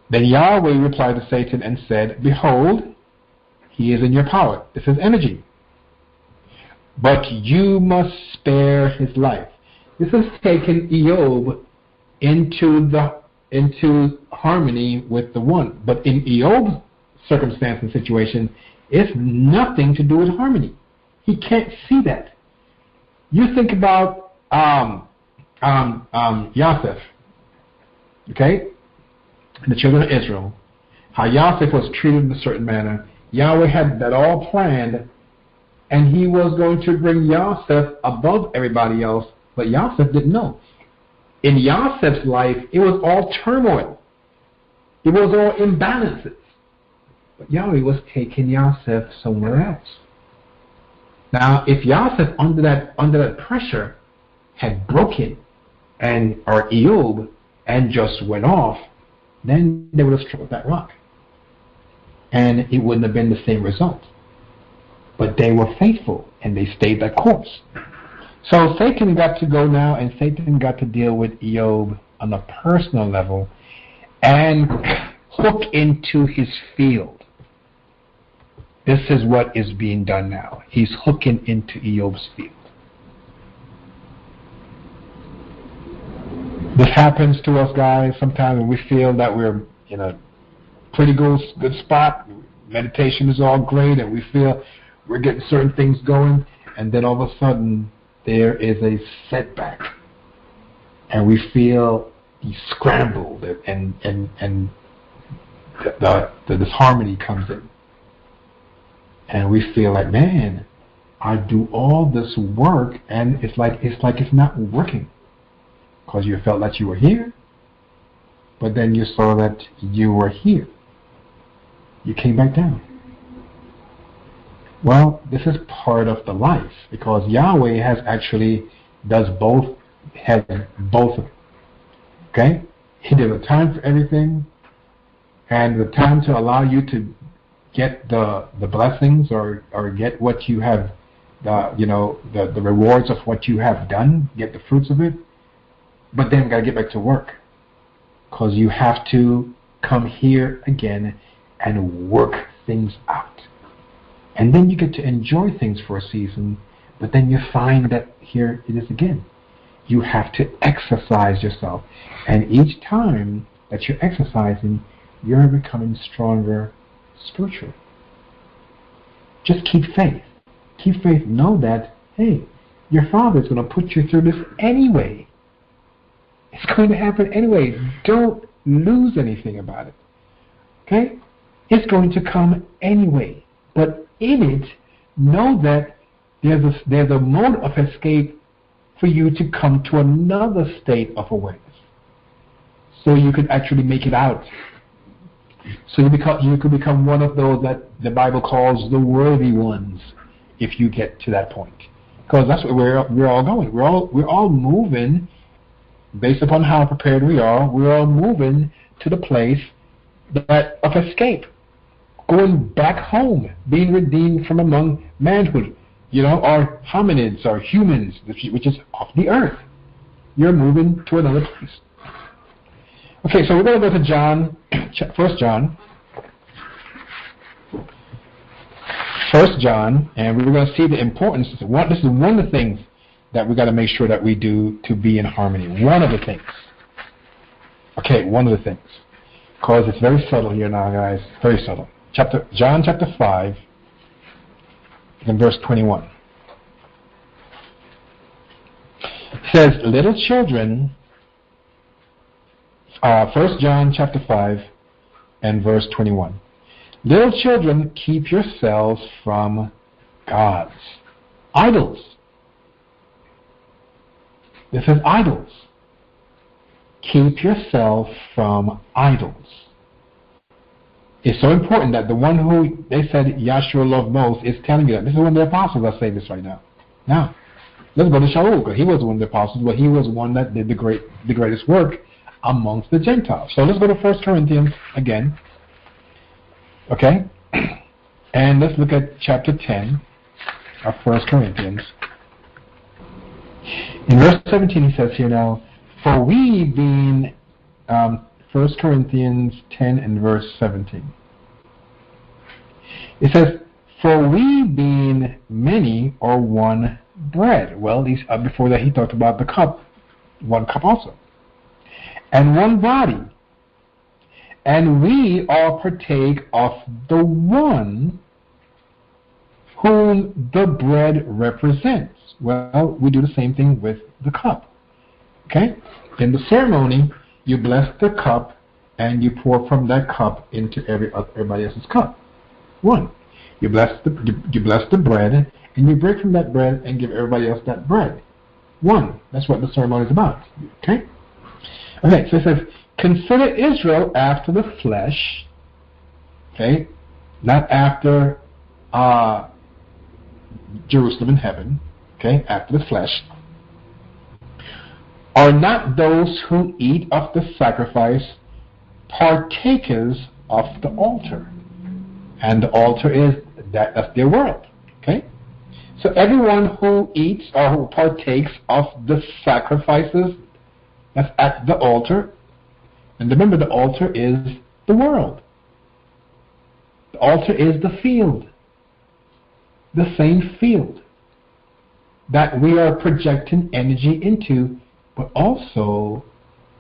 Then Yahweh replied to Satan and said, behold, he is in your power. This is energy. But you must spare his life. This has taken Eob into harmony with the one. But in Eob's circumstance and situation, it's nothing to do with harmony. He can't see that. You think about Yosef, okay? The children of Israel, how Yosef was treated in a certain manner. Yahweh had that all planned, and he was going to bring Yosef above everybody else, but Yosef didn't know. In Yosef's life, it was all turmoil. It was all imbalances. But Yahweh was taking Yosef somewhere else. Now, if Yosef, under that pressure, had broken, or Eob, and just went off, then they would have struck that rock. And it wouldn't have been the same result. But they were faithful, and they stayed that course. So Satan got to go now, and Satan got to deal with Eob on a personal level and hook into his field. This is what is being done now. He's hooking into Eob's field. This happens to us, guys. Sometimes when we feel that we're in a pretty good spot, meditation is all great, and we feel we're getting certain things going, and then all of a sudden there is a setback, and we feel scrambled, and the disharmony comes in, and we feel like, man, I do all this work, and it's like it's not working, because you felt that you were here, but then you saw that you were here. You came back down. Well, this is part of the life, because Yahweh has both of them. Okay? He did a time for everything, and the time to allow you to get the blessings or get what you have, the rewards of what you have done, get the fruits of it. But then you got to get back to work, because you have to come here again and work things out. And then you get to enjoy things for a season, but then you find that here it is again. You have to exercise yourself. And each time that you're exercising, you're becoming stronger spiritually. Just keep faith. Keep faith. Know that, hey, your Father's going to put you through this anyway. It's going to happen anyway. Don't lose anything about it. Okay? It's going to come anyway. But in it, know that there's a mode of escape for you to come to another state of awareness, so you could actually make it out. So you could become one of those that the Bible calls the worthy ones, if you get to that point. Because that's where we're all going. We're all moving based upon how prepared we are. We're all moving to the place of escape. Going back home, being redeemed from among manhood, or hominids, or humans, which is off the earth. You're moving to another place. Okay, so we're going to go to John, 1 John. 1 John, and we're going to see the importance. This is one of the things that we've got to make sure that we do to be in harmony. One of the things. Okay, one of the things. Because it's very subtle here now, guys. Very subtle. John chapter 5, and verse 21. It says, little children, 1 John chapter 5 and verse 21. Little children, keep yourselves from gods. Idols. This is idols. keep yourself from idols. It's so important that the one who they said Yahshua loved most is telling you that. This is one of the apostles that's saying this right now. Now, let's go to Shaul, because he was one of the apostles, but he was one that did the greatest work amongst the Gentiles. So let's go to 1 Corinthians again. Okay? And let's look at chapter 10 of 1 Corinthians. In verse 17 he says here now, for we being, 1 Corinthians 10 and verse 17. It says, for we being many are one bread. Well, before that he talked about the cup, one cup also. And one body. And we all partake of the one whom the bread represents. Well, we do the same thing with the cup. Okay? In the ceremony, you bless the cup and you pour from that cup into everybody else's cup. One. You bless the bread and you break from that bread and give everybody else that bread. One. That's what the ceremony is about. Okay? Okay, so it says, consider Israel after the flesh. Okay? Not after Jerusalem in heaven. Okay? After the flesh. Are not those who eat of the sacrifice partakers of the altar? And the altar is that's their world. Okay? So everyone who eats or who partakes of the sacrifices that's at the altar, and remember the altar is the world. The altar is the field. The same field that we are projecting energy into, but also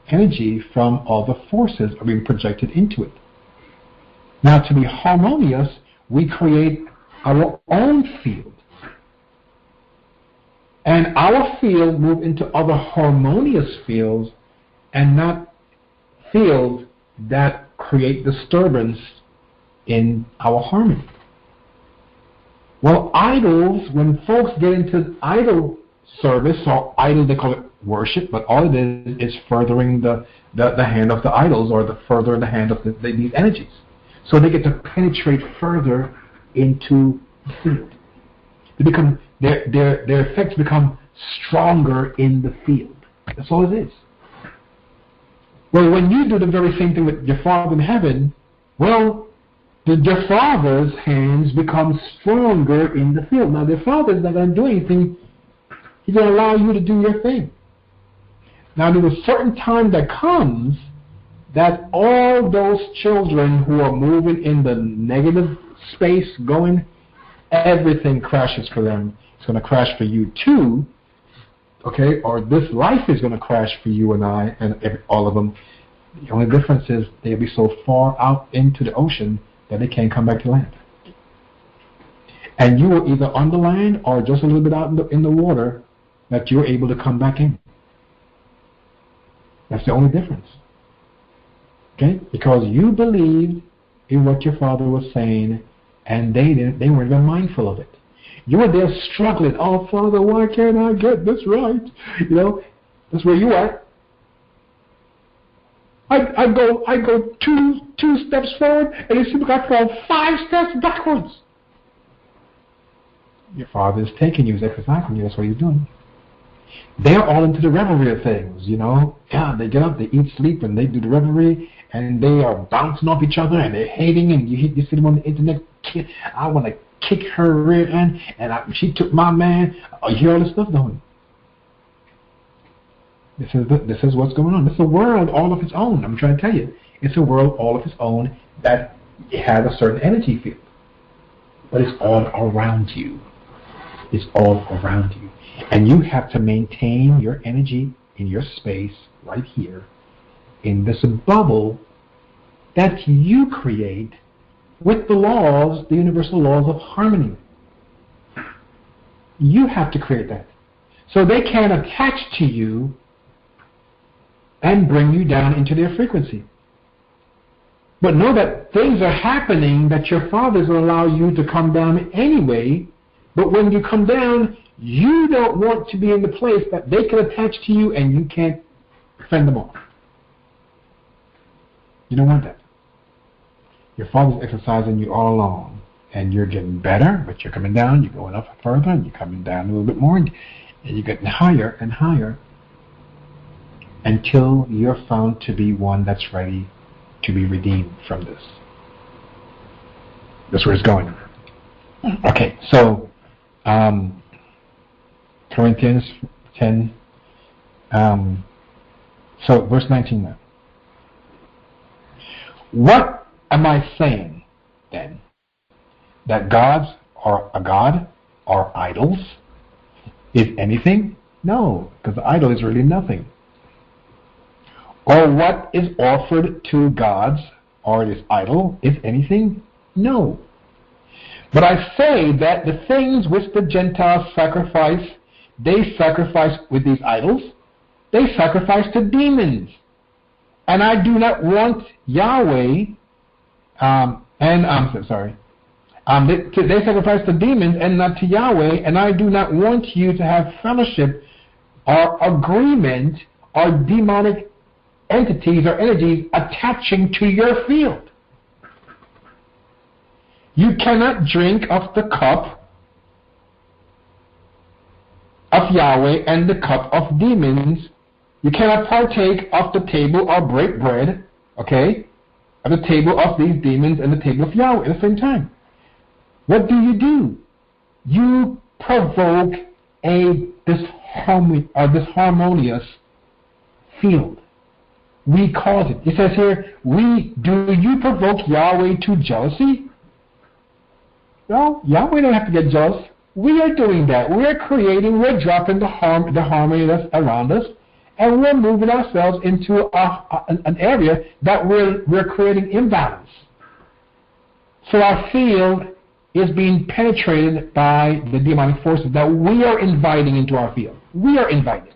energy from all the forces are being projected into it. Now, to be harmonious, we create our own field. And our field move into other harmonious fields and not fields that create disturbance in our harmony. Well, idols, when folks get into idol service, or idol, they call it worship, but all it is furthering the hand of the idols, or furthering the hand of these energies. So they get to penetrate further into the field. They become their effects become stronger in the field. That's all it is. Well, when you do the very same thing with your Father in heaven, well, your Father's hands become stronger in the field. Now, the Father's not going to do anything. He's going to allow you to do your thing. Now, there's a certain time that comes that all those children who are moving in the negative space going, everything crashes for them. It's going to crash for you too, okay? Or this life is going to crash for you and I and all of them. The only difference is they'll be so far out into the ocean that they can't come back to land. And you are either on the land or just a little bit out in the water that you're able to come back in. That's the only difference. Okay? Because you believed in what your Father was saying, and they weren't even mindful of it. You were there struggling. Oh, Father, why can't I get this right? You know, that's where you are. I go two steps forward, and it seems like I fall 5 steps backwards. Your Father is taking you, he's exercising you. That's what he's doing. They're all into the revelry of things, you know. Yeah, they get up, they eat, sleep, and they do the revelry, and they are bouncing off each other, and they're hating, and you see them on the internet. I want to kick her rear end, and she took my man. You hear all this stuff, don't you? This is what's going on. This is a world all of its own. I'm trying to tell you. It's a world all of its own that has a certain energy field. But it's all around you. It's all around you. And you have to maintain your energy in your space right here in this bubble that you create with the laws, the universal laws of harmony. You have to create that. So they can't attach to you and bring you down into their frequency. But know that things are happening that your Father's will allow you to come down anyway. But when you come down, you don't want to be in the place that they can attach to you and you can't fend them off. You don't want that. Your Father's exercising you all along, and you're getting better, but you're coming down, you're going up further, and you're coming down a little bit more, and you're getting higher and higher until you're found to be one that's ready to be redeemed from this. That's where it's going. Okay, so Corinthians 10, so verse 19 now. What am I saying then? That gods are a god are idols is anything? No, because the idol is really nothing. Or what is offered to gods or this idol is anything? No. But I say that the things which the Gentiles sacrifice, they sacrifice with these idols. They sacrifice to demons. And I do not want Yahweh, they sacrifice to demons and not to Yahweh, and I do not want you to have fellowship or agreement or demonic entities or energies attaching to your field. You cannot drink of the cup of Yahweh and the cup of demons. You cannot partake of the table or break bread, okay, at the table of these demons and the table of Yahweh at the same time. What do? You provoke this harmonious field. We cause it. It says here, do you provoke Yahweh to jealousy? No, Yahweh don't have to get jealous. We are doing that. We're dropping the harmony that's around us, and we're moving ourselves into an area that we're creating imbalance. So our field is being penetrated by the demonic forces that we are inviting into our field. We are invited.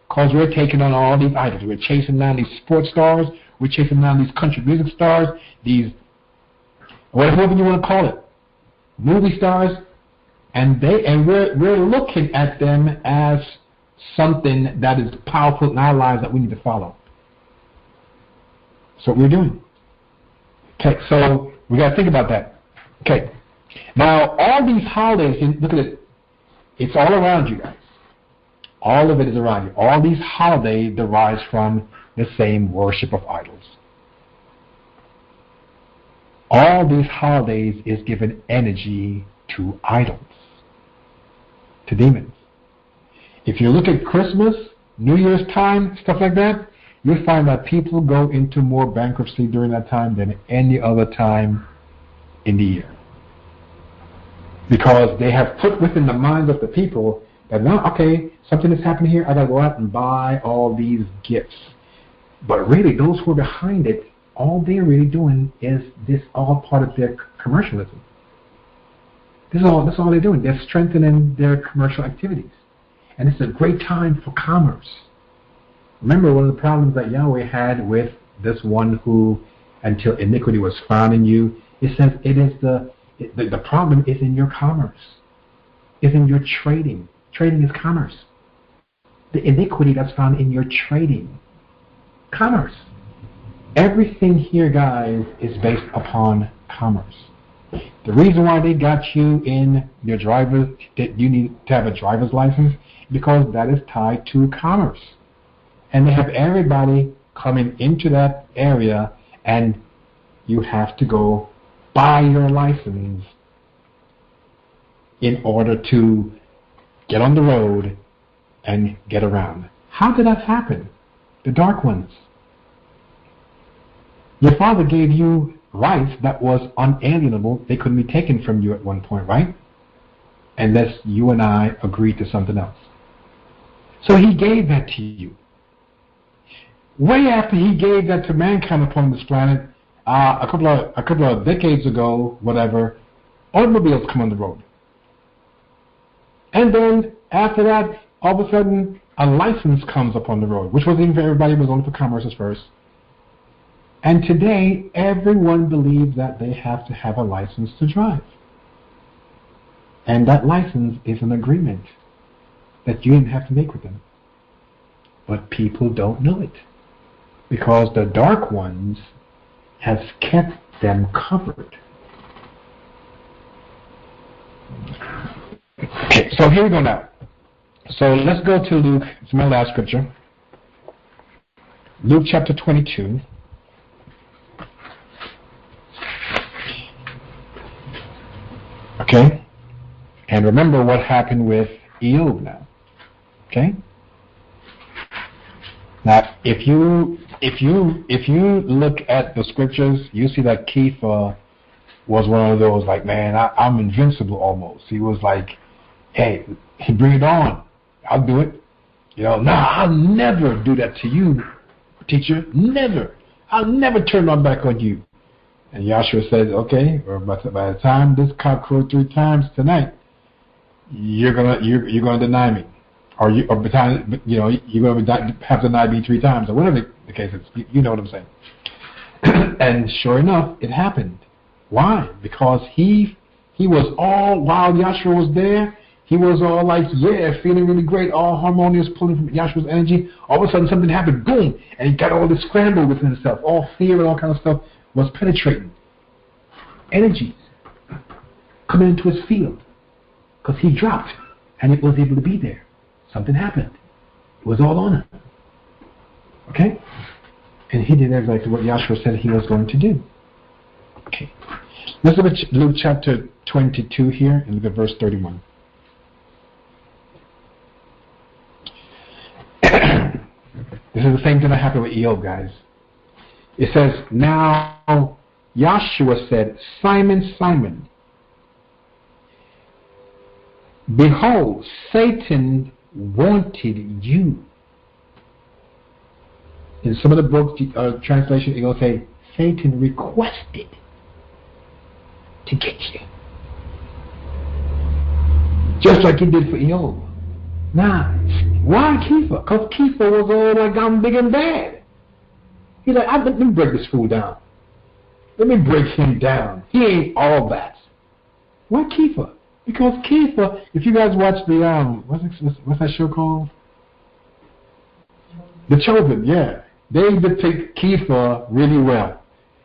Because we're taking on all these idols. We're chasing down these sports stars. We're chasing down these country music stars. These, whatever you want to call it, movie stars. And we're looking at them as something that is powerful in our lives that we need to follow. That's what we're doing. Okay, so we got to think about that. Okay. Now, all these holidays, look at it. It's all around you guys. All of it is around you. All these holidays derive from the same worship of idols. All these holidays is given energy to idols, to demons. If you look at Christmas, New Year's time, stuff like that, you'll find that people go into more bankruptcy during that time than any other time in the year. Because they have put within the minds of the people that now, okay, something is happening here, I got to go out and buy all these gifts. But really, those who are behind it, all they're really doing is this all part of their commercialism. That's all they're doing. They're strengthening their commercial activities. And it's a great time for commerce. Remember, one of the problems that Yahweh had with this one who, until iniquity was found in you, it says it is the problem is in your commerce, is in your trading. Trading is commerce. The iniquity that's found in your trading. Commerce. Everything here, guys, is based upon commerce. The reason why they got you in your driver's, that you need to have a driver's license, because that is tied to commerce. And they have everybody coming into that area, and you have to go buy your license in order to get on the road and get around. How did that happen? The dark ones. Your father gave you rights that was unalienable. They couldn't be taken from you at one point, right? Unless you and I agreed to something else. So he gave that to you. Way after he gave that to mankind upon this planet, a couple of decades ago, whatever, automobiles come on the road. And then after that, all of a sudden, a license comes up on the road, which wasn't even for everybody, it was only for commerce at first. And today, everyone believes that they have to have a license to drive. And that license is an agreement that you didn't have to make with them. But people don't know it. Because the dark ones has kept them covered. Okay, so here we go now. So let's go to Luke. It's my last scripture. Luke chapter 22. Okay? And remember what happened with Job now. Okay? Now, if you look at the scriptures, you see that Kepha was one of those like, man, I'm invincible almost. He was like, hey, bring it on. I'll do it. I'll never do that to you, teacher. Never. I'll never turn my back on you. And Yahshua says, okay, or by the time this cock crowed 3 times tonight, you're gonna deny me, or by the time you're gonna have to deny me 3 times, or whatever the case is. You know what I'm saying? And sure enough, it happened. Why? Because he was all, while Yahshua was there, he was all like, yeah, feeling really great, all harmonious, pulling from Yahshua's energy. All of a sudden, something happened, boom, and he got all this scramble within himself. All fear and all kind of stuff was penetrating. Energies coming into his field. Because he dropped, and it was able to be there. Something happened. It was all on him. Okay? And he did exactly what Yahshua said he was going to do. Okay. Let's look at Luke chapter 22 here, and look at verse 31. This is the same thing that happened with Job, guys. It says, now Yahshua said, Simon, Simon, behold, Satan wanted you. In some of the books, translation, it will say, Satan requested to get you. Just like he did for Job. Now, why Kepha? Because Kepha was all like, I'm big and bad. He's like, let me break this fool down. Let me break him down. He ain't all that. Why Kepha? Because Kepha, if you guys watch the, what's that show called? The Chosen, yeah. They depict Kepha really well.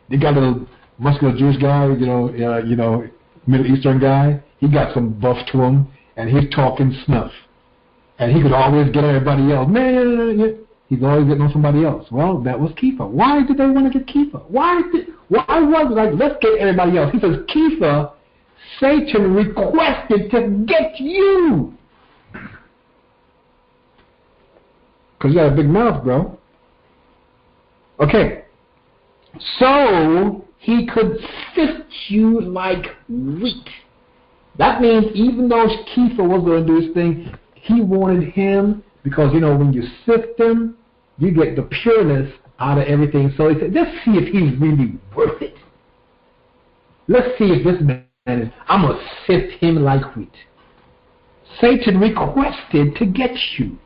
They got a little muscular Jewish guy, Middle Eastern guy. He got some buff to him, and he's talking snuff. And he could always get everybody else. Man, he's always getting on somebody else. Well, that was Kepha. Why did they want to get Kepha? Why was it like, let's get everybody else? He says, Kepha, Satan requested to get you. Because you got a big mouth, bro. Okay. So he could sift you like wheat. That means even though Kepha was going to do his thing, he wanted him, because, when you sift him, you get the pureness out of everything. So he said, let's see if he's really worth it. Let's see if this man is, I'm going to sift him like wheat. Satan requested to get you.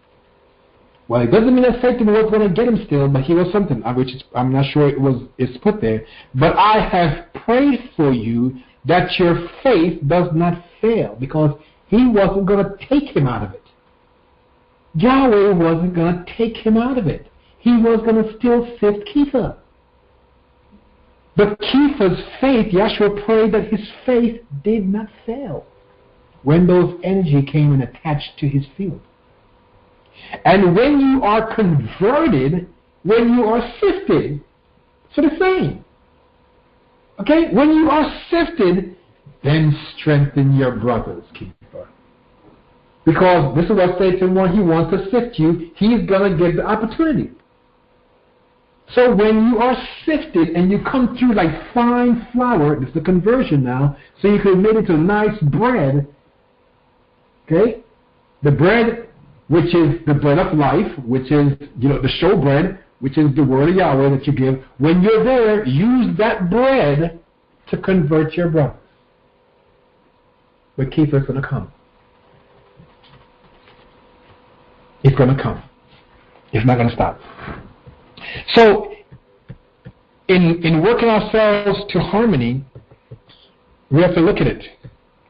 Well, it doesn't mean that Satan was going to get him still, but he was something, which I'm not sure it's put there. But I have prayed for you that your faith does not fail, because he wasn't going to take him out of it. Yahweh wasn't going to take him out of it. He was going to still sift Kepha. But Kepha's faith, Yahshua prayed that his faith did not fail when those energy came and attached to his field. And when you are converted, when you are sifted, it's the same. Okay? When you are sifted, then strengthen your brothers, Kepha. Because this is what Satan wants. He wants to sift you. He's going to get the opportunity. So when you are sifted and you come through like fine flour, this is the conversion now, so you can make it into nice bread. Okay? The bread, which is the bread of life, which is, the show bread, which is the word of Yahweh that you give. When you're there, use that bread to convert your brothers. But Kepha's going to come. It's going to come. It's not going to stop. So, in working ourselves to harmony, we have to look at it.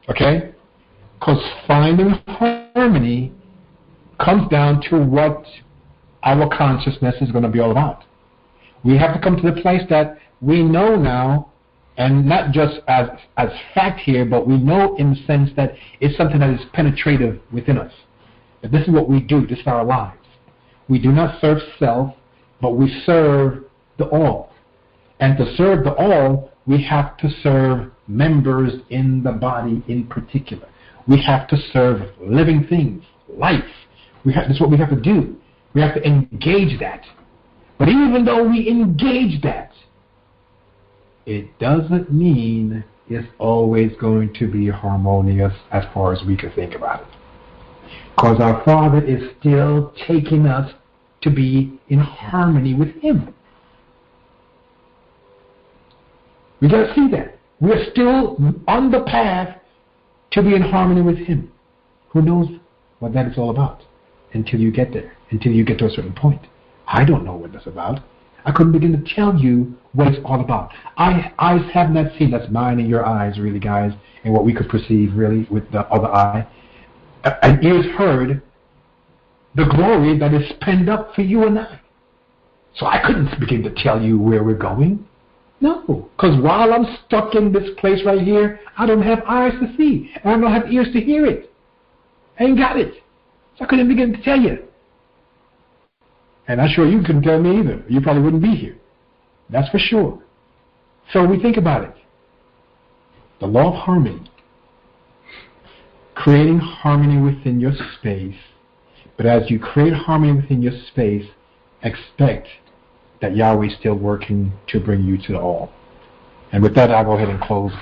Okay? Because finding harmony comes down to what our consciousness is going to be all about. We have to come to the place that we know now, and not just as fact here, but we know in the sense that it's something that is penetrative within us. That this is what we do. This is our lives. We do not serve self, but we serve the all. And to serve the all, we have to serve members in the body in particular. We have to serve living things, life. That's what we have to do. We have to engage that. But even though we engage that, it doesn't mean it's always going to be harmonious as far as we can think about it. Because our Father is still taking us to be in harmony with Him. We got to see that. We're still on the path to be in harmony with Him. Who knows what that is all about until you get there, until you get to a certain point. I don't know what that's about. I couldn't begin to tell you what it's all about. Eyes have not seen. That's mine and your eyes, really, guys, and what we could perceive, really, with the other eye. And ears heard the glory that is penned up for you and I. So I couldn't begin to tell you where we're going. No, because while I'm stuck in this place right here, I don't have eyes to see, and I don't have ears to hear it. I ain't got it. So I couldn't begin to tell you. And I'm sure you couldn't tell me either. You probably wouldn't be here. That's for sure. So we think about it. The law of harmony. Creating harmony within your space. But as you create harmony within your space, expect that Yahweh is still working to bring you to the all. And with that, I'll go ahead and close